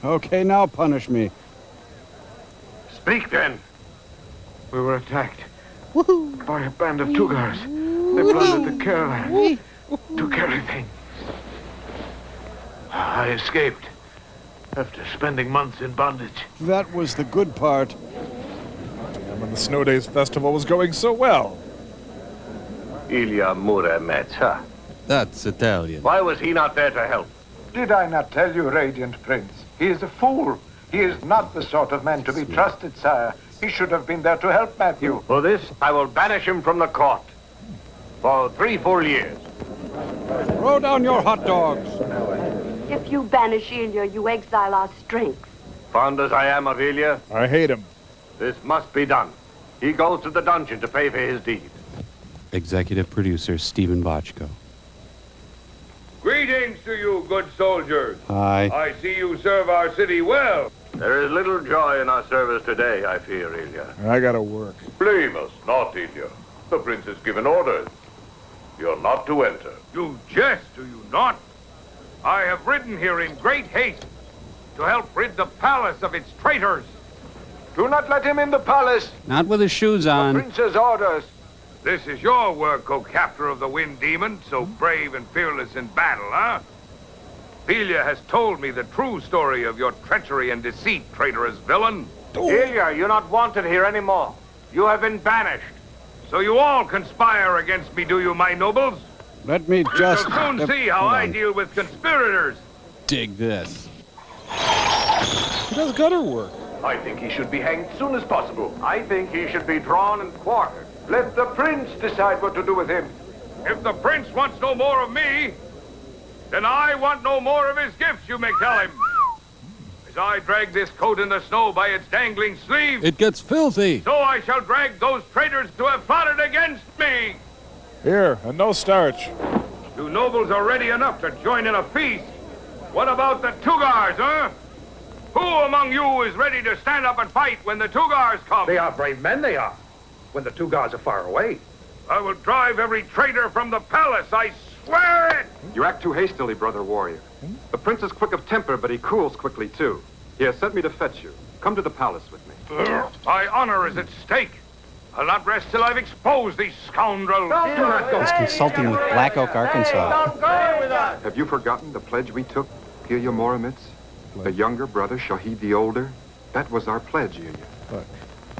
Okay, now punish me.
Speak then.
We were attacked by a band of Tugars. They plundered the caravan, took everything.
I escaped after spending months in bondage.
That was the good part.
And when the Snow Days Festival was going so well.
Ilya Muromets, huh?
That's Italian.
Why was he not there to help?
Did I not tell you, Radiant Prince? He is a fool. He is not the sort of man to be trusted, sire. He should have been there to help Matthew.
For this, I will banish him from the court. For 3 full years.
Throw down your hot dogs.
If you banish Ilya, you exile our strength.
Fond as I am of Ilya,
I hate him.
this must be done. He goes to the dungeon to pay for his deed.
Executive producer Stephen Bochco.
Greetings to you, good soldiers.
Hi.
I see you serve our city well.
There is little joy in our service today, I fear, Ilya.
I gotta work.
Blame us not, Ilya. The prince has given orders.
You're not to enter.
You jest, do you not? I have ridden here in great haste to help rid the palace of its traitors.
Do not let him in the palace.
Not with his shoes on.
Prince's orders.
This is your work, O captor of the Wind Demon, so brave and fearless in battle, huh? Ilya has told me the true story of your treachery and deceit, traitorous villain.
Ilya, you're not wanted here anymore. You have been banished.
So you all conspire against me, do you, my nobles?
Let me just...
You shall soon see how I deal with conspirators.
dig this.
He does gutter work.
I think he should be hanged soon as possible.
I think he should be drawn and quartered. Let the prince decide what to do with him.
If the prince wants no more of me, then I want no more of his gifts, you may tell him. As I drag this coat in the snow by its dangling sleeve,
It gets filthy.
so I shall drag those traitors who have plotted against me.
Here, and no starch.
You nobles are ready enough to join in a feast. What about the Tugars, huh? Who among you is ready to stand up and fight when the Tugars come?
They are brave men, they are. When the two guards are far away.
I will drive every traitor from the palace, I swear it!
You act too hastily, brother warrior. The prince is quick of temper, but he cools quickly, too. He has sent me to fetch you. Come to the palace with me.
My honor is at stake. I'll not rest till I've exposed these scoundrels.
He's consulting with Black Oak, Arkansas.
Have you forgotten the pledge we took, Ilya Moromitz? The younger brother shall heed the older. That was our pledge, Ilya.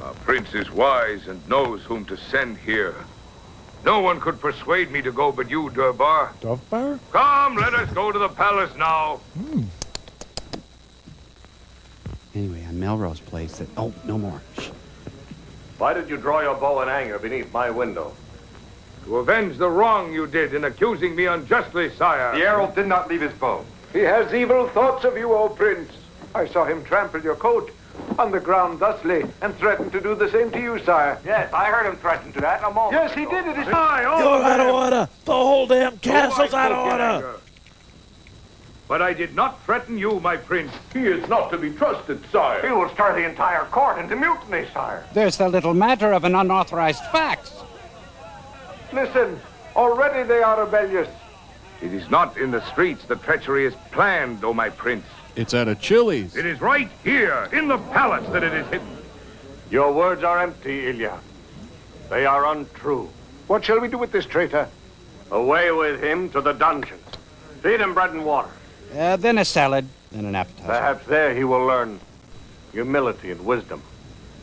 Our prince is wise and knows whom to send here. No one could persuade me to go but you, Durbar.
Durbar?
Come, let us go to the palace now.
Anyway, on Melrose Place, oh, no more. Shh.
Why did you draw your bow in anger beneath my window?
To avenge the wrong you did in accusing me unjustly, sire.
The arrow did not leave his bow.
He has evil thoughts of you, O prince. I saw him trample your coat on the ground thusly and threaten to do the same to you, sire.
Yes, I heard him threaten to that in a moment.
Yes, he did. It is
You're
out of order. The whole damn castle's out of order.
But I did not threaten you, my prince.
He is not to be trusted, sire.
He will stir the entire court into mutiny, sire.
There's the little matter of an unauthorized fact.
Listen, already they are rebellious.
It is not in the streets the treachery is planned, O my prince.
It's at a Chili's.
It is right here, in the palace, that it is hidden.
Your words are empty, Ilya. They are untrue.
What shall we do with this traitor?
Away with him to the dungeon. Feed him bread and water.
Then a salad, then an appetizer.
Perhaps there he will learn humility and wisdom.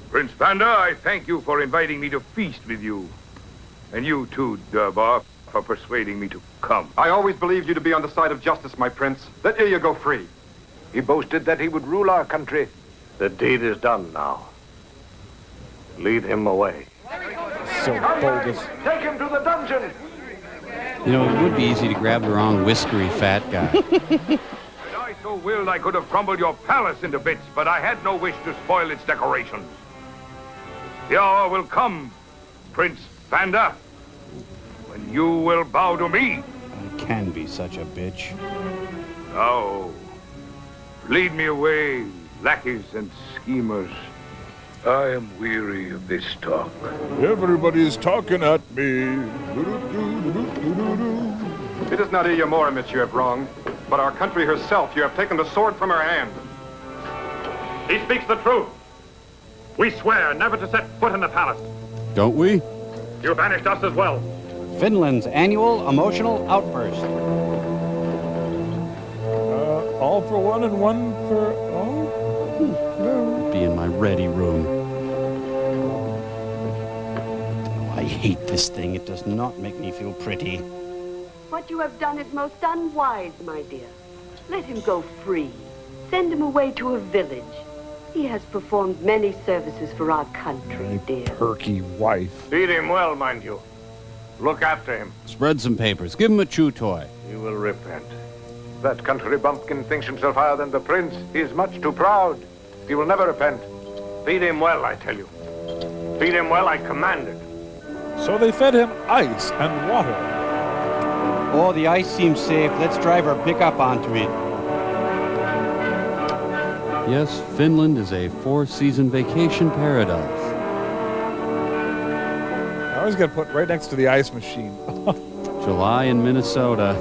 Prince Panda, I thank you for inviting me to feast with you. And you too, Durbar, for persuading me to come.
I always believed you to be on the side of justice, my prince. Let Ilya go free.
He boasted that he would rule our country.
The deed is done now. Lead him away.
So bogus.
Take him to the dungeon.
You know, it would be easy to grab the wrong whiskery fat guy.
Had I so willed, I could have crumbled your palace into bits, but I had no wish to spoil its decorations. The hour will come, Prince Panda, when you will bow to me.
I can be such a bitch.
Now, lead me away, lackeys and schemers. I am weary of this talk.
Everybody's talking at me.
It is not Ilya Moromitz you have wronged, but our country herself. You have taken the sword from her hand.
He speaks the truth. We swear never to set foot in the palace.
Don't we?
You banished us as well.
Finland's annual emotional outburst.
All for one and one for all?
Be in my ready room. Oh, I hate this thing. It does not make me feel pretty.
What you have done is most unwise, my dear. Let him go free. Send him away to a village. He has performed many services for our country, dear.
Perky wife.
Feed him well, mind you. Look after him.
Spread some papers. Give him a chew toy.
He will repent.
That country bumpkin thinks himself higher than the prince. He is much too proud. He will never repent.
Feed him well, I tell you. Feed him well, I commanded.
So they fed him ice and water.
Oh, the ice seems safe. Let's drive our pickup onto it.
Yes, Finland is a four-season vacation paradise.
I always got put right next to the ice machine.
July in Minnesota.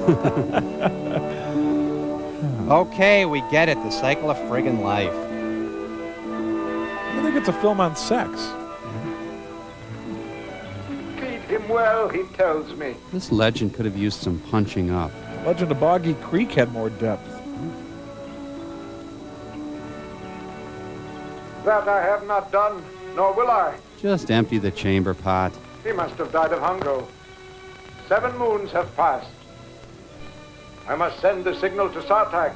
Okay, we get it. The cycle of friggin' life.
I think it's a film on sex.
Feed him well, he tells me.
This legend could have used some punching up.
Legend of Boggy Creek had more depth.
That I have not done, nor will I.
Just empty the chamber pot.
He must have died of hunger. 7 moons have passed. I must send the signal to Sartak.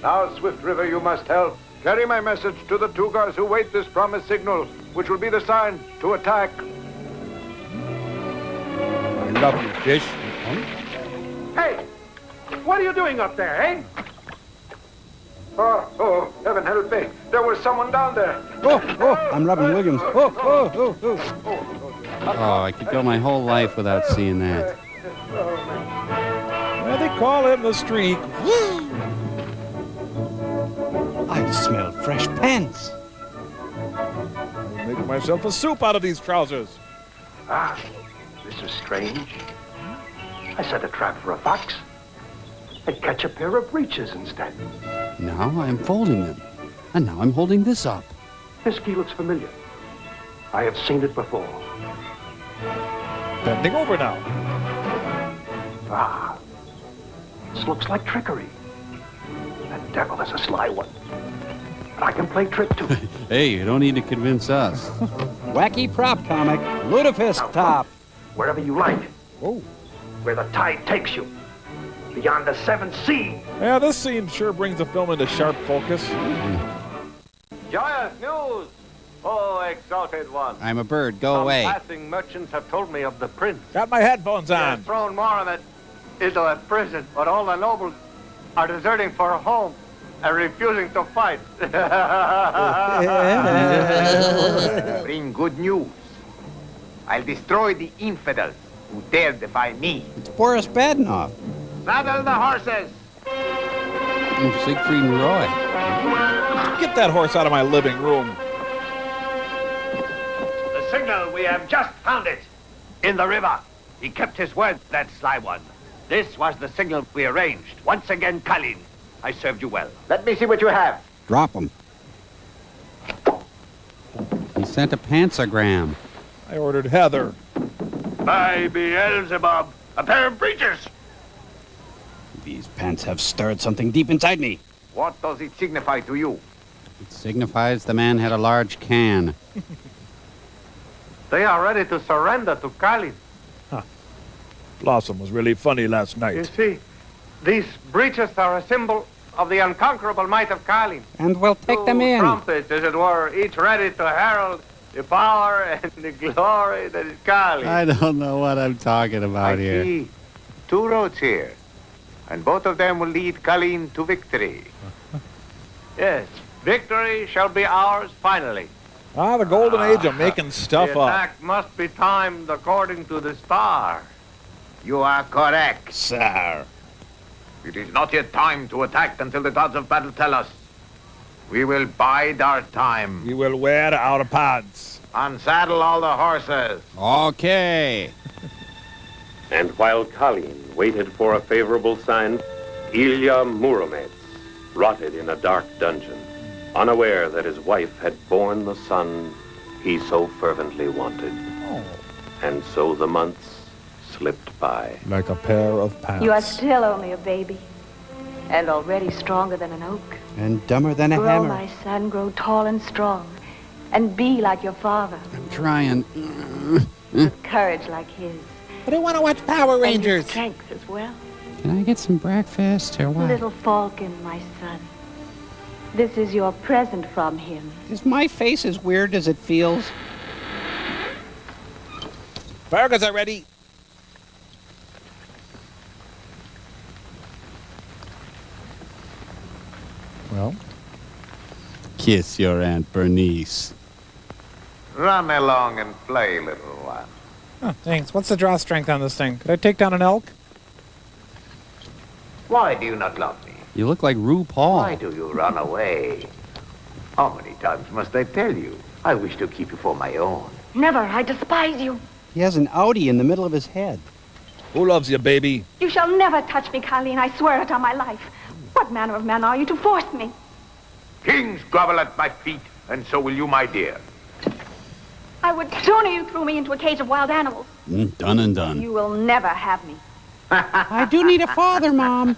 Now, Swift River, you must help. Carry my message to the Tugars who wait this promised signal, which will be the sign to attack.
I love you, fish.
Hey! What are you doing up there, eh? Oh, heaven help me. There was someone down there.
I'm Robin Williams.
Oh, I could go my whole life without seeing that.
Well, they call him the Streak.
I smell fresh pants.
I'm making myself a soup out of these trousers.
Ah, this is strange. I set a trap for a fox. I'd catch a pair of breeches instead.
Now I'm folding them. And now I'm holding this up.
This key looks familiar. I have seen it before.
Bending over now.
Ah, this looks like trickery. That devil is a sly one. But I can play trick too.
Hey, you don't need to convince us.
Wacky prop comic. Lutefisk top.
Wherever you like.
Oh.
Where the tide takes you. Beyond the 7th sea.
Yeah, this scene sure brings the film into sharp focus.
Joyous news! Oh, exalted one.
I'm a bird. Go
Some
away.
passing merchants have told me of the prince.
Got my headphones
He
on.
has thrown more of it into a prison, but all the nobles are deserting for a home and refusing to fight.
Bring good news. I'll destroy the infidels who dare defy me.
It's Boris Badenoff.
Saddle the horses.
Siegfried and Roy.
Get that horse out of my living room.
The signal, we have just found it. In the river. He kept his word, that sly one. This was the signal we arranged. Once again, Kalin, I served you well.
Let me see what you have.
Drop him.
He sent a pantsogram.
I ordered Heather.
By Beelzebub, a pair of breeches.
These pants have stirred something deep inside me.
What does it signify to you?
It signifies the man had a large can.
They are ready to surrender to Kalin.
Blossom was really funny last night.
You see, these breeches are a symbol of the unconquerable might of Kalin.
And we'll take them in.
Trumpets, as it were, each ready to herald the power and the glory that is Kalin.
I don't know what I'm talking about
I
here.
see 2 roads here, and both of them will lead Kalin to victory.
Yes, victory shall be ours finally.
Ah, the golden age of making stuff
The
up.
attack must be timed according to the star.
You are correct,
sir.
It is not yet time to attack until the gods of battle tell us. We will bide our time.
We will wear our pads.
Unsaddle all the horses.
Okay.
And while Kalin waited for a favorable sign, Ilya Muromets rotted in a dark dungeon, unaware that his wife had borne the son he so fervently wanted.
Oh.
And so the months slipped by.
Like a pair of pants.
You are still only a baby, and already stronger than an oak.
And dumber than a
Grow,
hammer.
my son, grow tall and strong, and be like your father,
I'm trying.
with courage like his.
But I want to watch Power
And
Rangers.
his strength as well.
Can I get some breakfast or what?
Little Falcon, my son. This is your present from him.
Is my face as weird as it feels?
Burgers are ready. Well?
Kiss your Aunt Bernice.
Run along and play, little one.
Oh, thanks. What's the draw strength on this thing? Could I take down an elk?
Why do you not love me?
You look like RuPaul.
Why do you run away? How many times must I tell you? I wish to keep you for my own.
Never. I despise you.
He has an Audi in the middle of his head.
Who loves you, baby?
You shall never touch me, Colleen. I swear it on my life. What manner of man are you to force me?
Kings grovel at my feet, and so will you, my dear.
I would sooner you threw me into a cage of wild animals.
Done and done.
You will never have me.
I do need a father, Mom.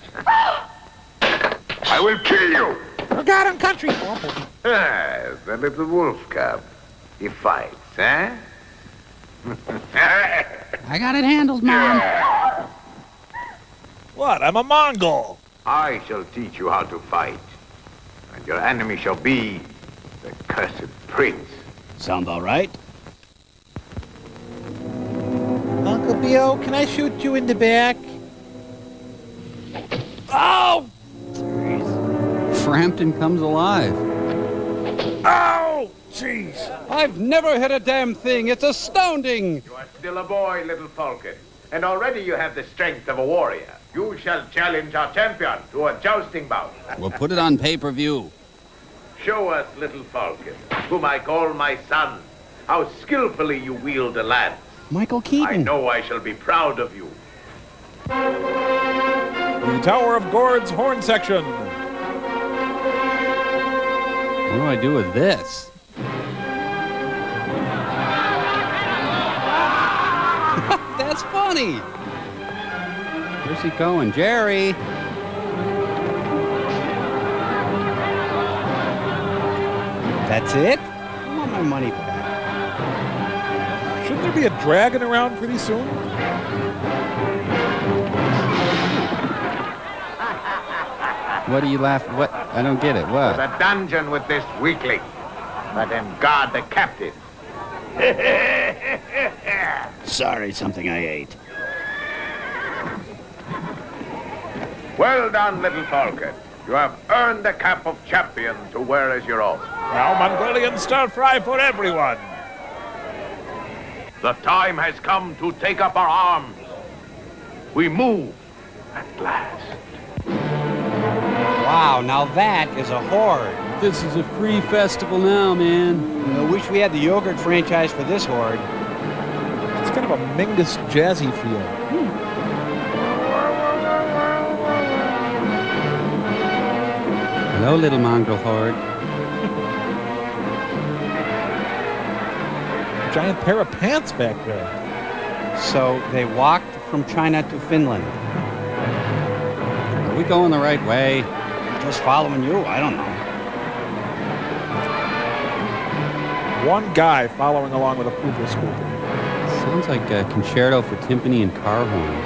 I will kill you.
Forgotten country.
The little wolf cub. He fights, eh?
I got it handled, Mom.
What? I'm a Mongol.
I shall teach you how to fight. And your enemy shall be the cursed prince.
Sound all right?
Uncle Bill, can I shoot you in the back?
Oh!
Frampton comes alive.
Oh! Jeez.
I've never hit a damn thing. It's astounding.
You are still a boy, little Falcon. And already you have the strength of a warrior. You shall challenge our champion to a jousting bout.
We'll put it on pay-per-view.
Show us, little Falcon, whom I call my son, how skillfully you wield a lance.
Michael Keaton.
I know I shall be proud of you.
The Tower of Gord's horn section.
What do I do with this?
That's funny.
Where's he going? Jerry!
That's it? I want my money back.
Shouldn't there be a dragon around pretty soon?
What are you laughing? What? I don't get it. What?
The dungeon with this weakling. Let him guard the captive.
Sorry, something I ate.
Well done, little Falcon. You have earned the cap of champion to wear as your own.
Now Mongolian stir-fry for everyone.
The time has come to take up our arms. We move at last.
Wow, now that is a horde.
This is a free festival now, man.
I wish we had the yogurt franchise for this horde.
It's kind of a Mingus jazzy feel.
Hello, little mongrel horde.
Giant pair of pants back there.
So they walked from China to Finland.
Are we going the right way?
Just following you? I don't know.
One guy following along with a pooper scooper.
Sounds like a concerto for timpani and car horn.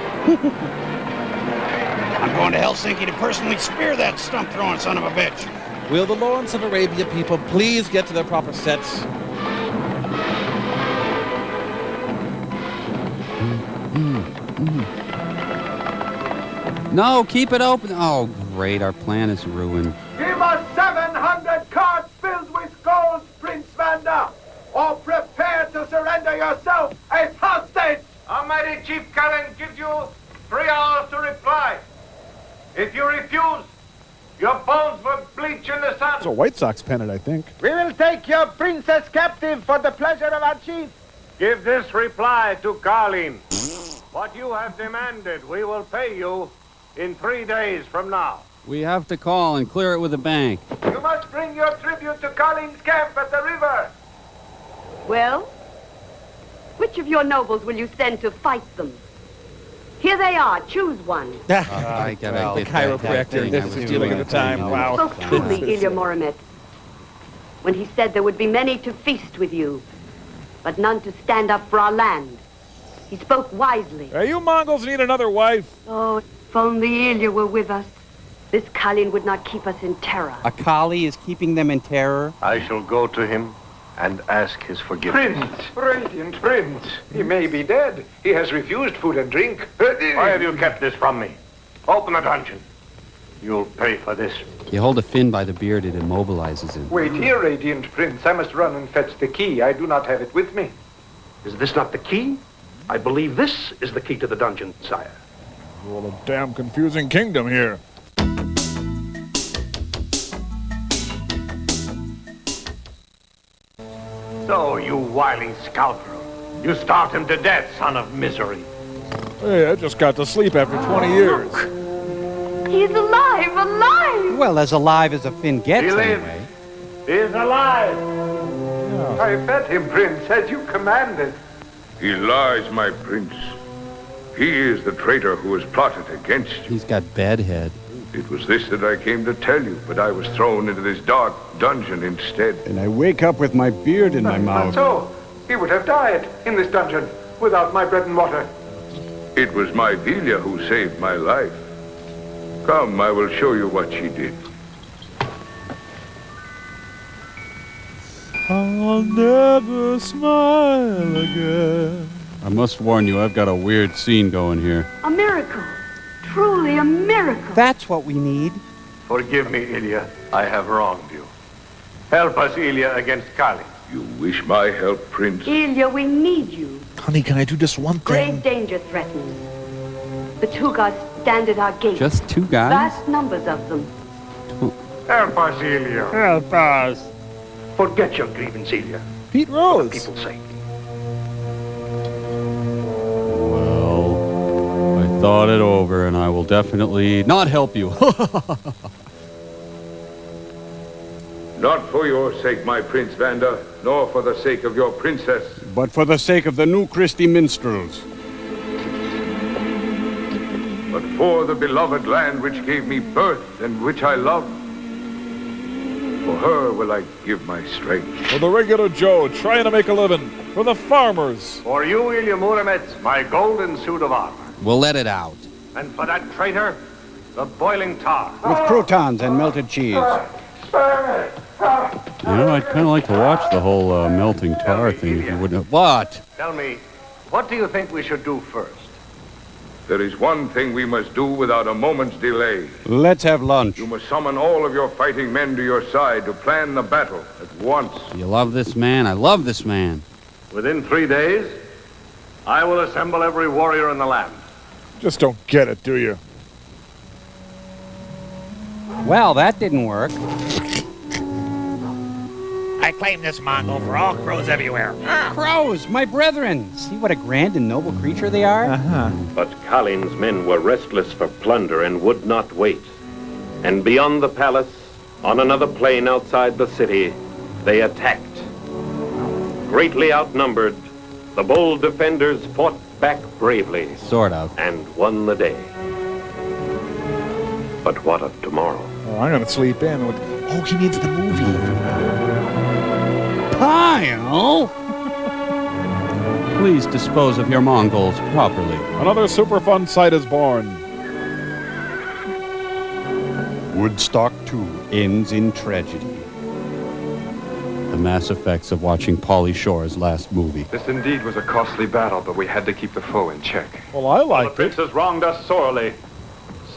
I'm going to Helsinki to personally spear that stump-throwing son of a bitch.
Will the Lawrence of Arabia people please get to their proper sets?
No, keep it open. Oh, great. Our plan is ruined.
Give us 700 carts filled with gold, Prince Vanda, or prepare to surrender yourself as hostage. Almighty Chief Cullen gives you 3 hours to reply. If you refuse, your bones will bleach in the sun.
It's a White Sox pennant, I think.
We will take your princess captive for the pleasure of our chief. Give this reply to Carlin. What you have demanded, we will pay you in 3 days from now.
We have to call and clear it with the bank.
You must bring your tribute to Carlin's camp at the river.
Well, which of your nobles will you send to fight them? Here they are. Choose one.
I gotta get
chiropractor. This is dealing at the time. Wow.
So truly, Ilya Moromet, when he said there would be many to feast with you, but none to stand up for our land. He spoke wisely.
You Mongols need another wife.
Oh, if only Ilya were with us. This Kalin would not keep us in terror.
A Kali is keeping them in terror?
I shall go to him and ask his forgiveness.
Prince, radiant prince. He may be dead. He has refused food and drink.
Why have you kept this from me? Open the dungeon. You'll pay for this.
You hold a fin by the beard, it immobilizes him.
Wait here, radiant prince. I must run and fetch the key. I do not have it with me.
Is this not the key? I believe this is the key to the dungeon, sire.
Well, a damn confusing kingdom here.
So, you wily scoundrel. You starved him to death, son of misery.
Hey, I just got to sleep after 20 years.
He's alive, alive!
Well, as alive as a Finn gets,
He lives.
anyway.
He's alive. I fed him, Prince, as you commanded.
He lies, my prince. He is the traitor who has plotted against you.
He's got bad head.
It was this that I came to tell you, but I was thrown into this dark dungeon instead.
And I wake up with my beard in my mouth.
So, he would have died in this dungeon without my bread and water.
It was my Velia who saved my life. Come, I will show you what she did.
I'll never smile again.
I must warn you, I've got a weird scene going here.
A miracle. Truly a miracle.
That's what we need.
Forgive me, Ilya. I have wronged you. Help us, Ilya, against Kali.
You wish my help, Prince?
Ilya, we need you.
Honey, can I do just one thing?
Grave danger threatens. The Tugas stand at our gates.
Just two guys?
Vast numbers of them.
Help us, Ilya.
Help us.
Forget your grievance, Ilya.
Pete Rose.
For people's sake.
Well, I thought it over, and I will definitely not help you.
Not for your sake, my Prince Vanda, nor for the sake of your princess.
But for the sake of the New Christie minstrels.
But for the beloved land which gave me birth and which I love. For her will I give my strength.
For the regular Joe trying to make a living. For the farmers.
For you, Ilya Muromets, my golden suit of armor.
We'll let it out.
And for that traitor, the boiling tar.
With croutons and melted cheese. You know, I'd kind of like to watch the whole melting tar thing if you wouldn't. What?
Tell me, what do you think we should do first?
There is one thing we must do without a moment's delay.
Let's have lunch.
You must summon all of your fighting men to your side to plan the battle at once.
You love this man? I love this man.
Within 3 days, I will assemble every warrior in the land.
Just don't get it, do you?
Well, that didn't work.
I claim this Mongol for all crows everywhere.
Crows, my brethren. See what a grand and noble creature they are?
But Kalin's men were restless for plunder and would not wait. And beyond the palace, on another plain outside the city, they attacked. Greatly outnumbered, the bold defenders fought back bravely.
Sort of.
And won the day. But what of tomorrow?
Oh, I'm going to sleep in.
Oh, he means the movie.
Pile?
Please dispose of your Mongols properly.
Another super fun sight is born.
Woodstock 2 ends in tragedy. The mass effects of watching Pauly Shore's last movie.
This indeed was a costly battle, but we had to keep the foe in check.
Well, I like
The prince has wronged us sorely.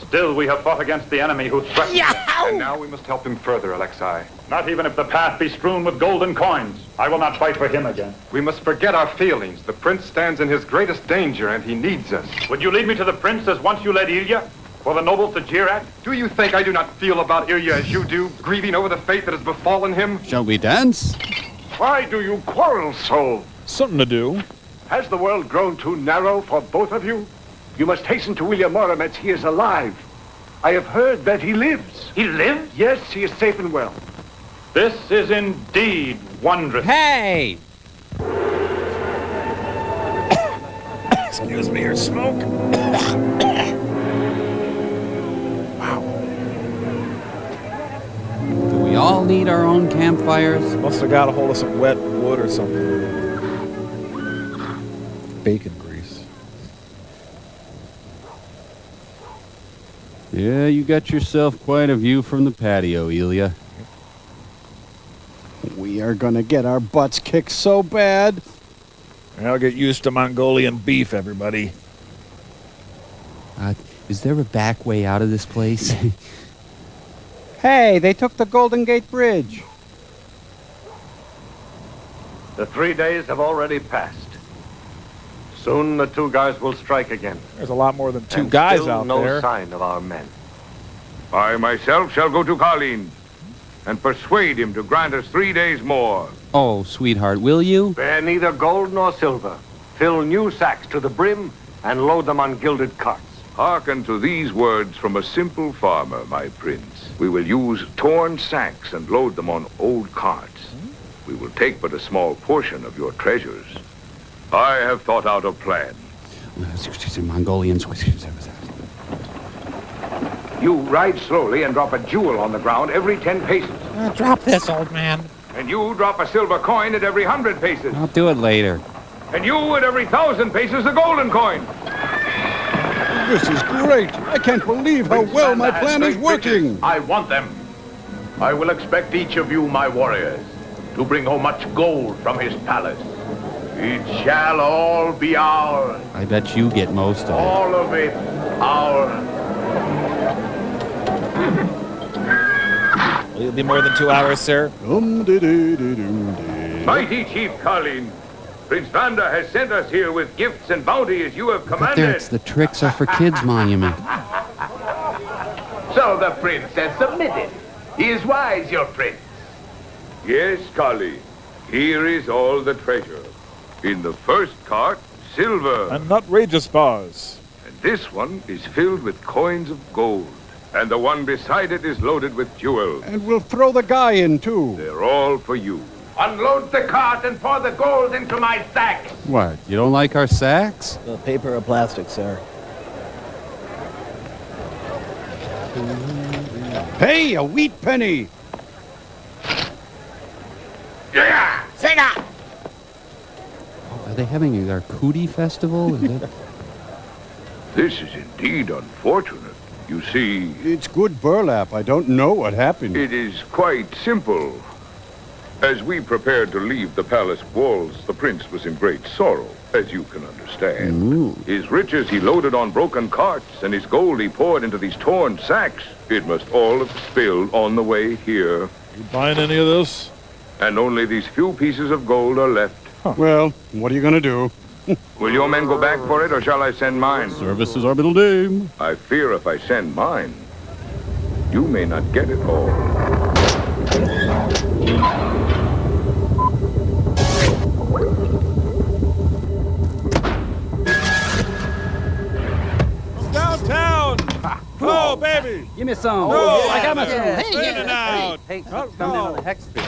Still, we have fought against the enemy who threatened us.
And now we must help him further, Alexei.
Not even if the path be strewn with golden coins. I will not fight for him again.
We must forget our feelings. The prince stands in his greatest danger, and he needs us.
Would you lead me to the prince as once you led Ilya? For the nobles to jeer at?
Do you think I do not feel about Ilya as you do, grieving over the fate that has befallen him?
Shall we dance?
Why do you quarrel so?
Something to do.
Has the world grown too narrow for both of you? You must hasten to Ilya Muromets. He is alive. I have heard that he lives.
He lives?
Yes, he is safe and well.
This is indeed wondrous.
Hey!
Excuse me, or smoke.
Do we all need our own campfires?
Must have got a hold of some wet wood or something. Bacon grease.
Yeah, you got yourself quite a view from the patio, Ilya. We are gonna get our butts kicked so bad.
I'll get used to Mongolian beef, everybody.
Is there a back way out of this place?
Hey, they took the Golden Gate Bridge.
The 3 days have already passed. Soon the Tugars will strike again.
There's a lot more than two
And
guys
still
out
no
there.
sign of our men.
I myself shall go to Kalin and persuade him to grant us 3 days more.
Oh, sweetheart, will you?
Bear neither gold nor silver. Fill new sacks to the brim
and load them on gilded carts.
Hearken to these words from a simple farmer, my prince. We will use torn sacks and load them on old carts. We will take but a small portion of your treasures. I have thought out a plan.
Mongolians.
You ride slowly and drop a jewel on the ground every 10 paces.
Drop this, old man.
And you drop a silver coin at every 100 paces.
I'll do it later.
And you at every 1,000 paces a golden coin.
This is great. I can't believe how well my plan is working.
I want them. I will expect each of you, my warriors, to bring home much gold from his palace. It shall all be ours.
I bet you get most of it.
All of it ours.
Will it be more than 2 hours, sir?
Mighty Chief Colleen, Prince Vanda has sent us here with gifts and bounty as you have
But
commanded.
there, it's the Tricks Are for Kids monument.
So the prince has submitted. He is wise, your prince.
Yes, Colleen. Here is all the treasure. In the first cart, silver.
And outrageous bars.
And this one is filled with coins of gold. And the one beside it is loaded with jewels.
And we'll throw the guy in, too.
They're all for you.
Unload the cart and pour the gold into my sack.
What, you don't like our sacks?
Paper or plastic, sir?
Hey, a wheat penny.
Yeah!
Singer!
Are they having their cootie festival? Is it?
This is indeed unfortunate. You see,
It's good burlap. I don't know what happened.
it is quite simple. As we prepared to leave the palace walls, the prince was in great sorrow, as you can understand. His riches he loaded on broken carts, and his gold he poured into these torn sacks. It must all have spilled on the way here.
You buying any of this?
And only these few pieces of gold are left.
Well, what are you going to do?
Will your men go back for it, or shall I send mine?
Service is our middle name.
I fear if I send mine, you may not get it all.
Downtown! Oh, baby!
Give me some.
No,
I got my
yeah.
some.
In and out.
Hey, come in on the hex street.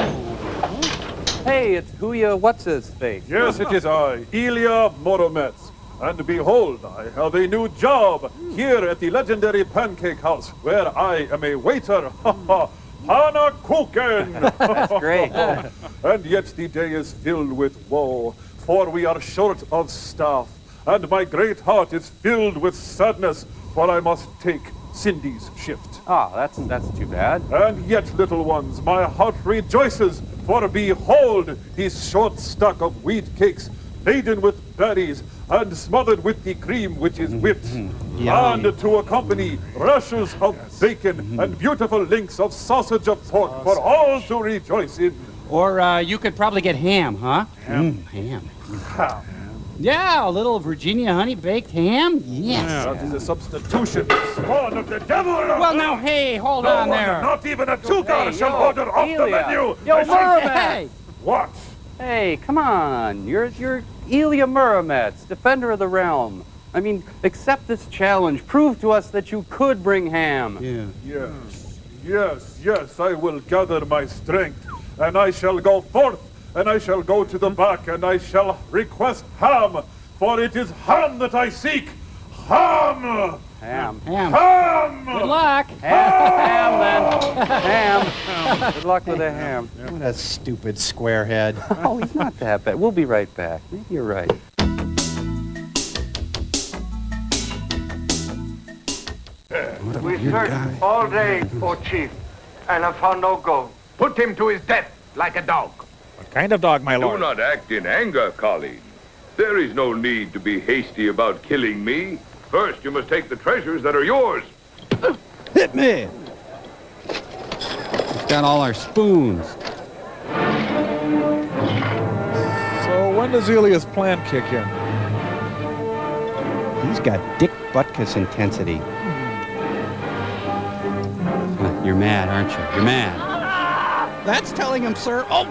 Hey, it's Huya What's-His-Face.
Yes, it is I, Ilya Moromets. And behold, I have a new job here at the legendary Pancake House, where I am a waiter. Panakuchen!
That's great.
And yet the day is filled with woe, for we are short of staff. And my great heart is filled with sadness, for I must take Cindy's shift.
Oh, that's too bad.
And yet, little ones, my heart rejoices, for behold, his short stack of wheat cakes, laden with berries, and smothered with the cream which is whipped. And to accompany rashers of bacon and beautiful links of sausage of pork for all to rejoice in.
Or you could probably get ham, huh? Ham.
Ham.
Yeah, a little Virginia honey baked ham. Yes.
That is a substitution, spawn of the devil.
Well, now, hey, hold on
one,
there.
Not even a two-guard
Hey,
shall
yo,
order off the
Ilya.
menu.
Yo,
I shall-
Merman.
What?
Hey, come on. You're Ilya Muromets, defender of the realm. I mean, accept this challenge. Prove to us that you could bring ham.
Yeah. Yes, I will gather my strength, and I shall go forth, and I shall go to the back, and I shall request ham, for it is ham that I seek. Ham!
Ham.
Ham!
Good luck.
Ham, then. Ham. Good luck with the ham.
What a stupid squarehead.
Oh, he's not that bad. We'll be right back. Maybe you're right.
We searched all day, O chief, and have found no gold.
Put him to his death like a dog.
What kind of dog, my
Do
lord?
not act in anger, Colleen. There is no need to be hasty about killing me. First, you must take the treasures that are yours.
Hit me!
He's got all our spoons.
So when does Ilya's plan kick in?
He's got Dick Butkus intensity.
You're mad, aren't you? You're mad.
That's telling him, sir. Oh!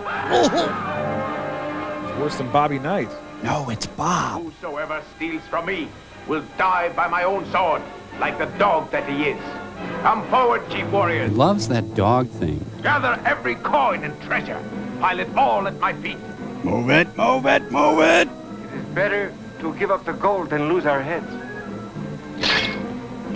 It's worse than Bobby Knight.
No, it's Bob.
Whosoever steals from me will die by my own sword, like the dog that he is. Come forward, chief
He
warriors.
loves that dog thing.
Gather every coin and treasure. Pile it all at my feet.
Move it, move it, move it!
It is better to give up the gold than lose our heads.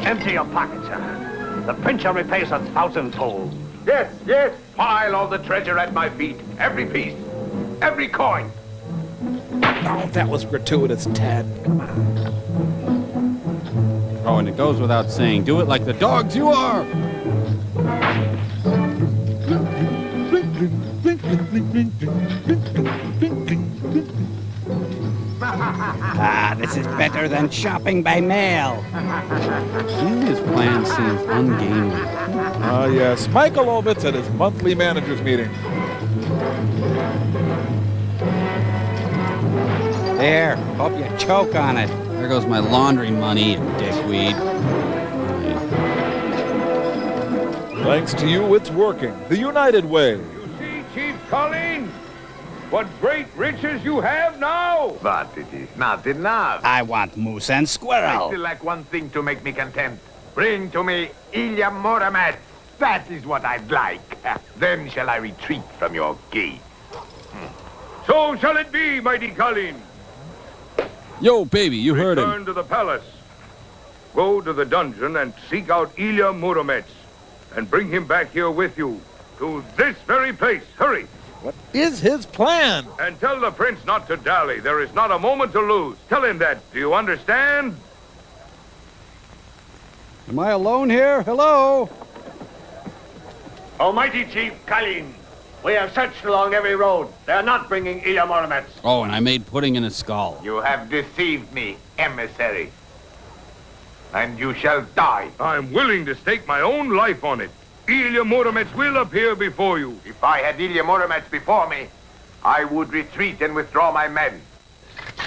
Empty your pockets, sir. The prince shall repay us 1,000-fold.
Yes, yes. Pile all the treasure at my feet. Every piece. Every coin.
Oh, that was gratuitous, Tad. Come on.
Oh, and it goes without saying, do it like the dogs you are!
This is better than shopping by mail.
His plan seems ungainly.
Ah, yes. Michael Ovitz at his monthly managers meeting.
There, hope you choke on it.
There goes my laundry money, you dickweed.
Thanks to you, it's working. The United Way.
You see, Chief Colleen, what great riches you have now.
But it is not enough.
I want moose and
I
squirrel.
still lack one thing to make me content. Bring to me Ilya Muromets. That is what I'd like. Then shall I retreat from your gate.
So shall it be, mighty Colleen.
Yo, baby, you heard him.
Return to the palace. Go to the dungeon and seek out Ilya Muromets and bring him back here with you to this very place. Hurry.
What is his plan?
And tell the prince not to dally. There is not a moment to lose. Tell him that. Do you understand?
Am I alone here? Hello?
Almighty Chief Colleen, we have searched along every road. They are not bringing Ilya Muromets.
Oh, and I made pudding in a skull.
You have deceived me, emissary. And you shall die.
I'm willing to stake my own life on it. Ilya Muromets will appear before you.
If I had Ilya Muromets before me, I would retreat and withdraw my men.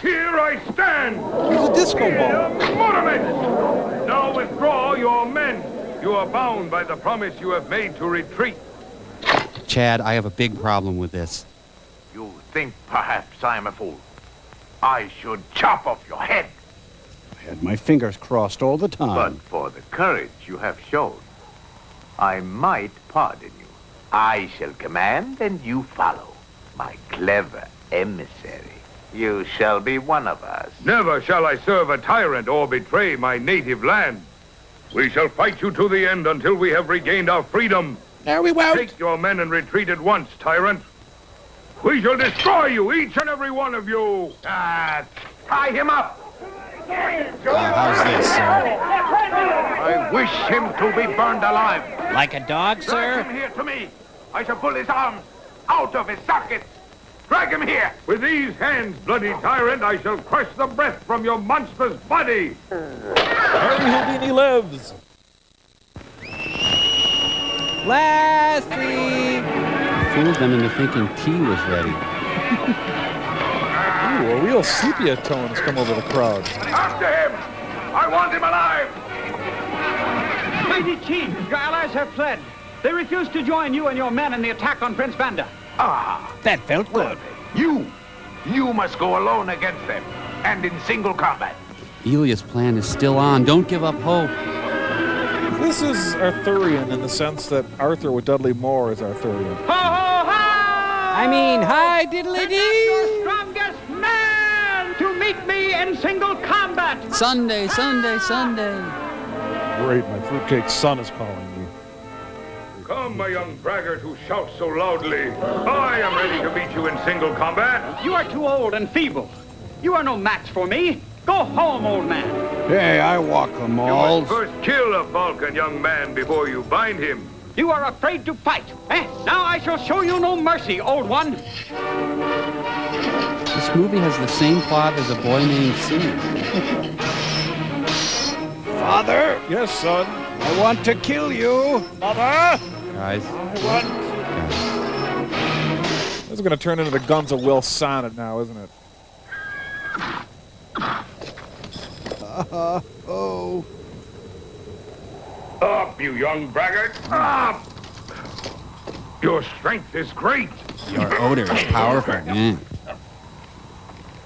Here I stand!
He's a disco ball.
Muromets! Now withdraw your men. You are bound by the promise you have made to retreat.
Chad, I have a big problem with this.
You think perhaps I'm a fool. I should chop off your head.
I had my fingers crossed all the time.
But for the courage you have shown, I might pardon you. I shall command and you follow. My clever emissary. You shall be one of us.
Never shall I serve a tyrant or betray my native land. We shall fight you to the end until we have regained our freedom.
There we won't.
Take your men and retreat at once, tyrant. We shall destroy you, each and every one of you.
Tie him up.
How's this, sir?
I wish him to be burned alive.
Like a dog,
Drag
sir?
him here to me. I shall pull his arms out of his sockets. Drag him here.
With these hands, bloody tyrant, I shall crush the breath from your monstrous body.
Harry Houdini lives.
Lassie!
Fooled them into thinking tea was ready.
Ooh, a real sepia tone has come over the crowd.
After him. I want him alive.
Mighty Chief, your allies have fled. They refuse to join you and your men in the attack on Prince Vanda.
Ah,
That felt good.
you must go alone against them, and in single combat.
Ilya's plan is still on. Don't give up hope.
This is Arthurian in the sense that Arthur with Dudley Moore is Arthurian.
Ho, ho, ho!
I mean, hi, diddly-dee!
Your strongest man to meet me in single combat.
Sunday, Sunday, Sunday.
Great, my fruitcake son is calling me.
Come, my young braggart who shouts so loudly. I am ready to meet you in single combat.
You are too old and feeble. You are no match for me. Go home, old man.
Hey, I walk the
You
malls.
must first kill a falcon young man before you bind him.
You are afraid to fight. Now I shall show you no mercy, old one.
This movie has the same plot as A Boy Named Sue.
Father,
Yes, son.
I want to kill you.
Mother!
Guys,
This is going to turn into the Guns of Will Sonnet now, isn't it?
Oh.
Up, you young braggart. Up! Your strength is great.
your odor is powerful.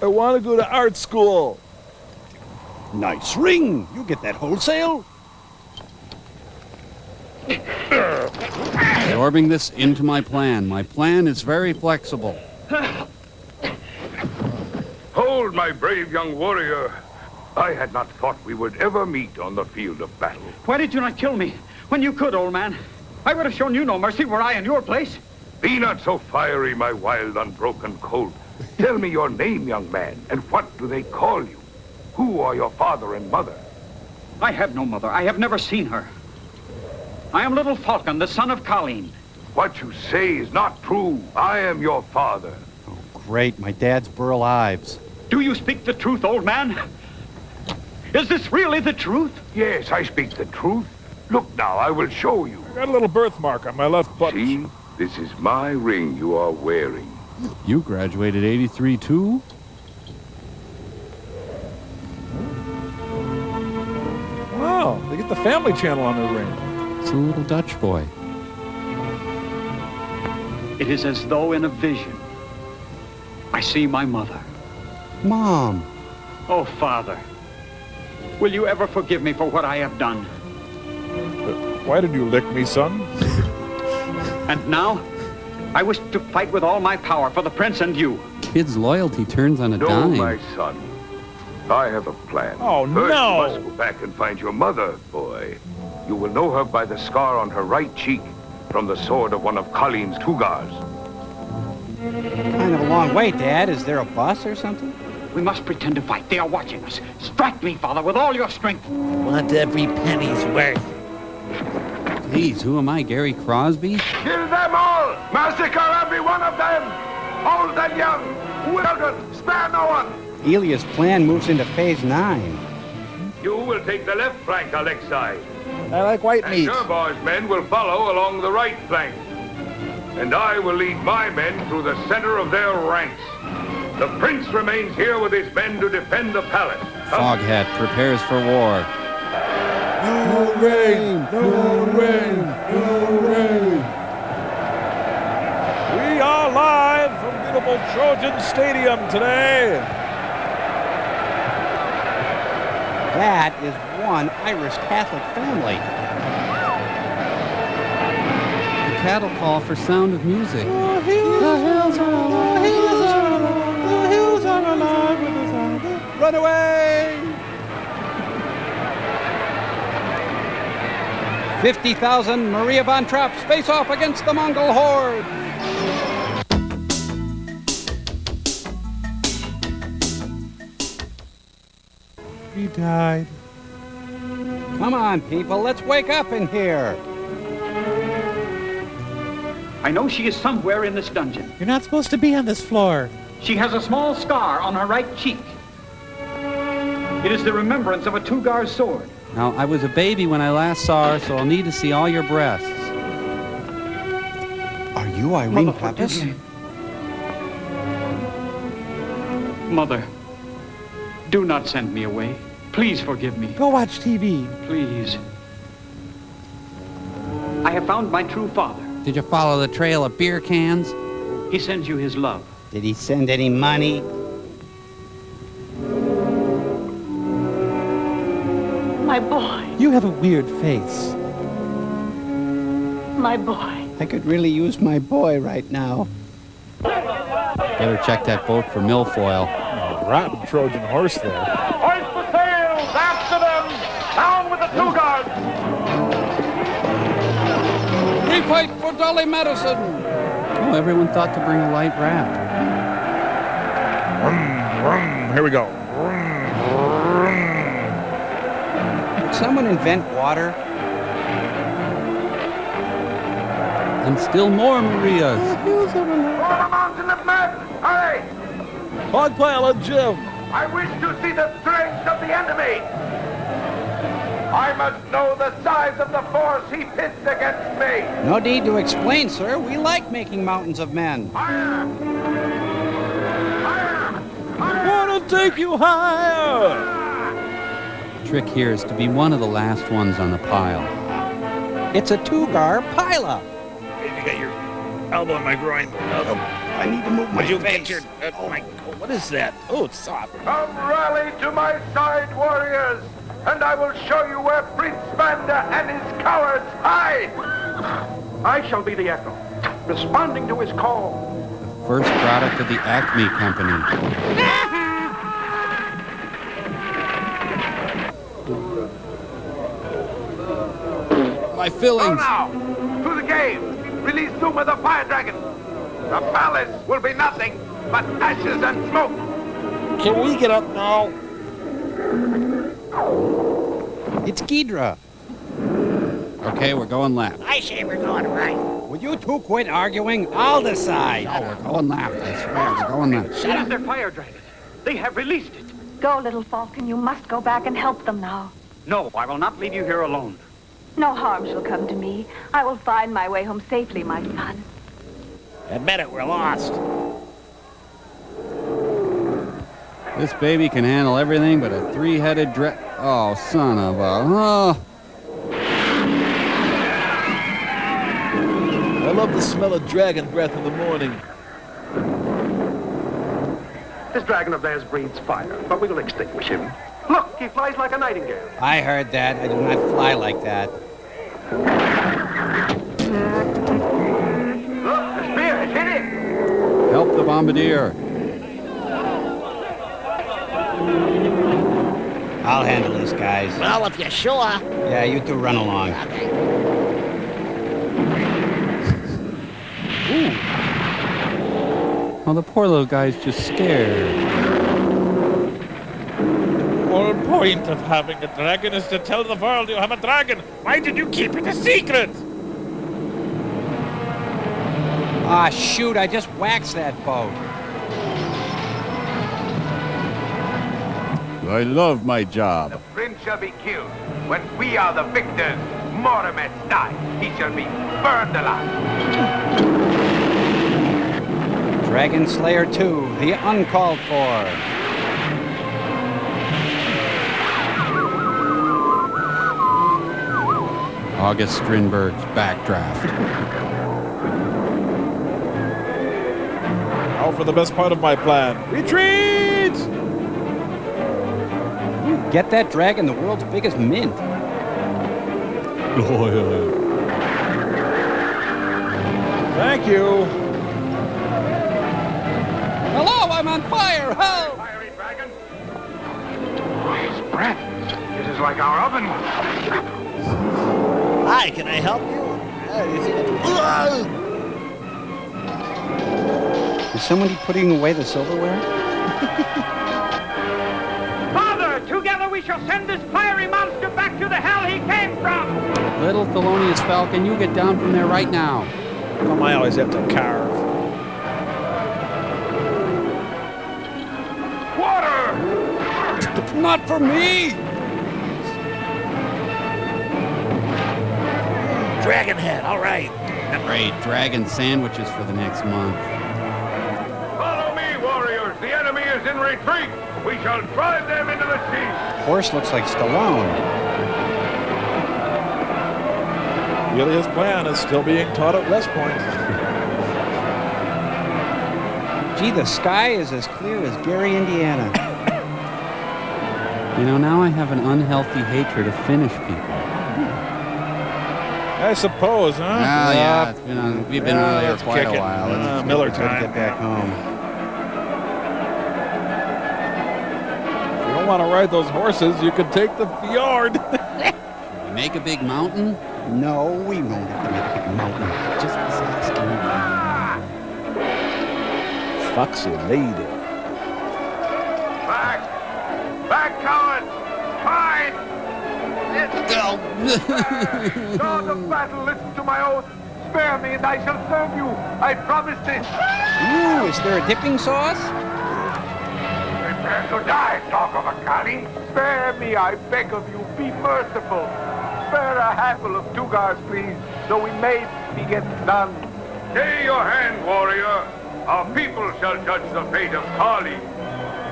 I want to go to art school.
Nice ring. You get that wholesale? Absorbing this into my plan. My plan is very flexible.
Hold, my brave young warrior. I had not thought we would ever meet on the field of battle.
Why did you not kill me when you could, old man? I would have shown you no mercy were I in your place.
Be not so fiery, my wild, unbroken colt. Tell me your name, young man, and what do they call you? Who are your father and mother?
I have no mother. I have never seen her. I am little Falcon, the son of Colleen.
What you say is not true. I am your father.
Oh, great. My dad's Burl Ives.
Do you speak the truth, old man? Is this really the truth?
Yes, I speak the truth. Look now, I will show you.
I got a little birthmark on my left butt.
See? This is my ring you are wearing.
You graduated 83 too?
Wow, they get the Family Channel on their ring.
It's a little Dutch boy.
It is as though in a vision. I see my mother.
Mom.
Oh, Father. Will you ever forgive me for what I have done?
Why did you lick me, son?
And now, I wish to fight with all my power for the prince and you.
Kid's loyalty turns on a
No,
dime.
my son. I have a plan.
Oh,
First,
no!
you must go back and find your mother, boy. You will know her by the scar on her right cheek from the sword of one of Colleen's Tugars.
Kind of a long way, Dad. Is there a bus or something?
We must pretend to fight. They are watching us. Strike me, Father, with all your strength.
Want every penny's worth.
Please, who am I, Gary Crosby?
Kill them all! Massacre every one of them! Old and young! Children! Spare no one!
Elia's plan moves into phase 9.
You will take the left flank, Alexei.
I like white meat.
And Gerbar's men will follow along the right flank. And I will lead my men through the center of their ranks. The prince remains here with his men to defend the palace.
Foghat prepares for war.
No rain! No rain! No rain! We are live from beautiful Trojan Stadium today.
That is one Irish Catholic family.
The cattle call for Sound of Music.
The hills are alive with the sound of...
Run away! 50,000 Maria von Trapps face off against the Mongol horde.
He died.
Come on, people, let's wake up in here.
I know she is somewhere in this dungeon.
You're not supposed to be on this floor.
She has a small scar on her right cheek. It is the remembrance of a Tugar sword.
Now, I was a baby when I last saw her, so I'll need to see all your breasts.
Are you Irene Pappas?
Mother, do not send me away. Please forgive me.
Go watch TV.
Please. I have found my true father.
Did you follow the trail of beer cans?
He sends you his love.
Did he send any money?
My boy.
You have a weird face.
My boy.
I could really use my boy right now.
Better check that boat for milfoil.
Rotten Trojan horse there.
Hoist the sails! After them! Down with the Tugars!
We fight for Dolly Madison! Oh, everyone thought to bring a light raft.
Here we go.
Did someone invent water?
And still more Marias.
For the mountain of men! Hurry!
Hogpile and Jim.
I wish to see the strength of the enemy! I must know the size of the force he pits against me!
No need to explain, sir. We like making mountains of men.
Higher! Higher!
I want to take you higher!
The trick here is to be one of the last ones on the pile.
It's a Tugar pileup.
You got your elbow in my groin.
I need to move my
You
face.
get your...
Oh, my God. What is that? Oh, it's soft.
Come rally to my side, warriors, and I will show you where Prince Vanda and his cowards hide.
I shall be the echo, responding to his call.
First product of the Acme Company. My fillings.
Go now, to the cave. Release Zuma the fire dragon. The palace will be nothing but ashes and smoke.
Can we get up now?
It's Ghidra.
Okay, we're going left.
I say we're going right.
Will you two quit arguing? I'll decide.
No, we're going left. I swear, we're going left.
Shut up. Their fire dragon. They have released it.
Go, little falcon. You must go back and help them now.
No, I will not leave you here alone.
No harm shall come to me. I will find my way home safely, my son.
Admit it, we're lost.
This baby can handle everything but a three-headed Oh, son of a... Oh.
I love the smell of dragon breath in the morning.
This dragon of theirs breathes fire, but we will extinguish him. Look, he flies like a nightingale.
I heard that. I do not fly like that.
Look, the spear has hit him.
Help the bombardier.
I'll handle this, guys.
Well, if you're sure.
Yeah, you two run along.
Okay.
Ooh. Oh, the poor little guy's just scared.
The whole point of having a dragon is to tell the world you have a dragon. Why did you keep it a secret?
Ah, shoot, I just waxed that boat.
I love my job.
The prince shall be killed. When we are the victors, Mortimer's die. He shall be burned alive.
Dragon Slayer 2, the uncalled for.
August Strindberg's Backdraft.
Now for the best part of my plan. Retreat!
Get that dragon, the world's biggest mint.
Oh, yeah.
Thank you.
Hello, I'm on fire! Help!
Fiery dragon. His breath. This is like our oven.
Hi, can I help you?
Is somebody putting away the silverware?
Father, together we shall send this fiery monster back to the hell he came from.
Little Thelonious Falcon, you get down from there right now.
Come, I always have to carve.
Water!
Not for me!
Dragon head, all right.
Great, dragon sandwiches for the next month.
Follow me, warriors. The enemy is in retreat. We shall drive them into the sea.
Horse looks like Stallone.
Really, his plan is still being taught at West Point.
Gee, the sky is as clear as Gary, Indiana.
You know, now I have an unhealthy hatred of Finnish people.
I suppose, huh?
Ah, yeah, it's been we've been out there
let's
quite
kick
a
it.
while. Let's
Miller
Try to
time.
get back home.
If you don't want to ride those horses, you can take the fjord.
Should we make a big mountain?
No, we won't have to make a big mountain. Just was asking.
Foxy lady.
Back! Back, coward! Fine! Lord of battle, listen to my oath. Spare me and I shall serve you. I promise this.
Ooh, is there a dipping sauce?
Prepare to die, dog of a Kali. Spare me, I beg of you. Be merciful. Spare a handful of Tugars, please, so we may be getting done.
Stay your hand, warrior. Our people shall judge the fate of Kali.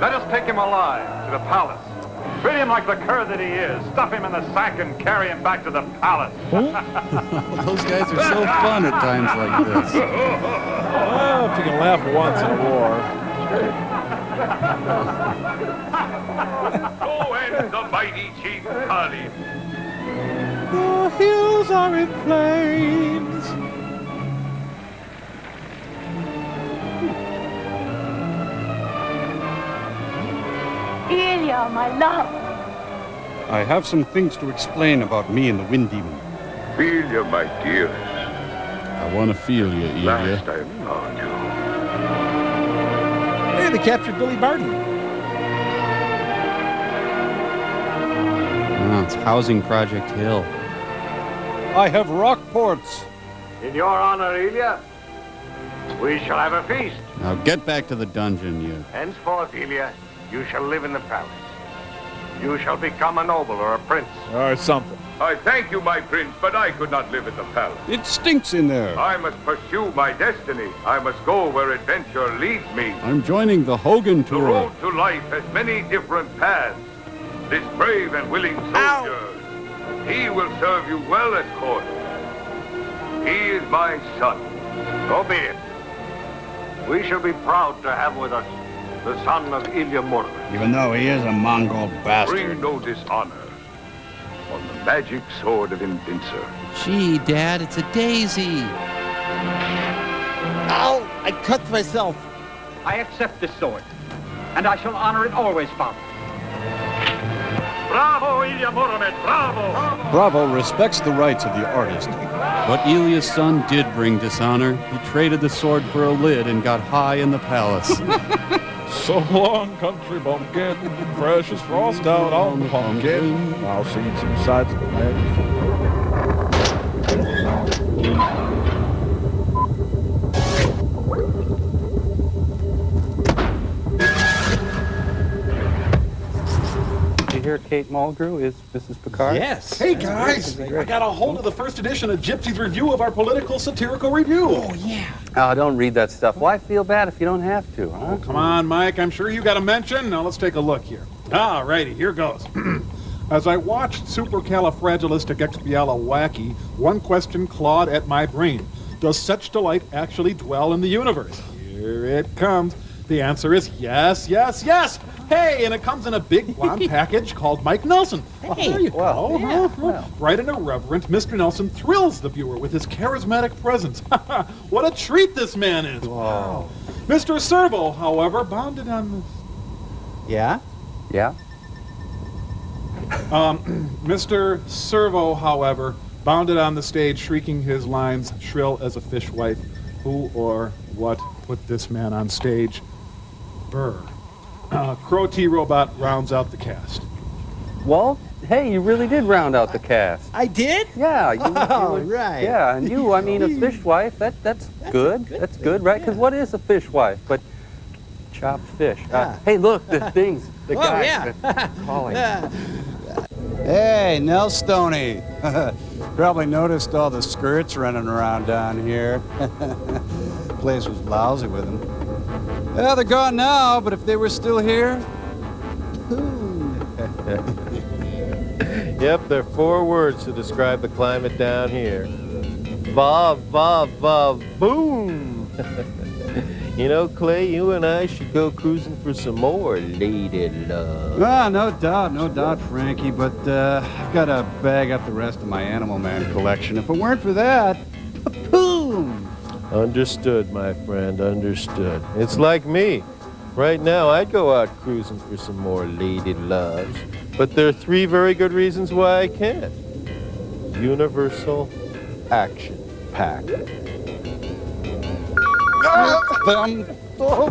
Let us take him alive to the palace. Treat him like the cur that he is. Stuff him in the sack and carry him back to the palace.
Those guys are so fun at times like this.
Well, if you can laugh once in a war.
So ends the mighty Chief Khalid.
The hills are in flames.
Ilya, my love.
I have some things to explain about me and the Wind Demon.
Ilya, my dear.
I want to feel you, Ilya.
Last I found you.
Hey, they captured Billy Barton.
Oh, it's Housing Project Hill.
I have rock ports.
In your honor, Ilya, we shall have a feast.
Now get back to the dungeon, you.
Henceforth, Ilya, you shall live in the palace. You shall become a noble or a prince.
Or something.
I thank you, my prince, but I could not live in the palace.
It stinks in there.
I must pursue my destiny. I must go where adventure leads me.
I'm joining the Hogan
The
tour.
road to life has many different paths. This brave and willing soldier, he will serve you well at court. He is my son.
So be it. We shall be proud to have with us the son of Ilya Murman.
Even though he is a Mongol bastard.
Bring no dishonor on the magic sword of Invincer.
Gee, Dad, it's a daisy.
Ow! I cut myself.
I accept this sword, and I shall honor it always, Father.
Bravo, Ilya Murman, bravo!
Bravo respects the rights of the artist. But Ilya's son did bring dishonor. He traded the sword for a lid and got high in the palace.
So long, country bumpkin. Fresh as frost out on the pumpkin. I'll see two sides of the ledge.
Did you hear Kate Mulgrew is Mrs. Picard?
Yes.
Hey, guys. I got a hold of the first edition of Gypsy's review of our political satirical review.
Oh, yeah.
Oh, don't read that stuff. Why feel bad if you don't have to, huh?
Oh, come on, Mike. I'm sure you got a mention. Now, let's take a look here. All righty, here goes. As I watched Supercalifragilisticexpialidocious, one question clawed at my brain. Does such delight actually dwell in the universe? Here it comes. The answer is yes, yes, yes. Hey, and it comes in a big blonde package called Mike Nelson. Oh, there you go.
Yeah, well.
Bright and irreverent, Mr. Nelson thrills the viewer with his charismatic presence. What a treat this man is.
Wow.
Mr. Servo, however, bounded on
Yeah?
Yeah?
Mr. Servo, however, bounded on the stage, shrieking his lines shrill as a fishwife. Who or what put this man on stage? Brr. Crow T-Robot rounds out the cast.
Well, hey, you really did round out the cast.
I did?
Yeah.
Right.
Yeah, and you, I mean, a fishwife, that's good. That's good, right? Because what is a fishwife but chopped fish? Hey, look, the things, the guys calling.
Hey, Nell Stoney. Probably noticed all the skirts running around down here. Place was lousy with them. Yeah, they're gone now, but if they were still here...
Yep, there are 4 words to describe the climate down here. Va, va, va, boom! You know, Clay, you and I should go cruising for some more lady love.
Ah, no doubt, Frankie, but I've got to bag up the rest of my Animal Man collection. If it weren't for that, boom!
Understood, my friend, understood. It's like me. Right now, I'd go out cruising for some more lady loves. But there are 3 very good reasons why I can't. Universal action pack.
Oh!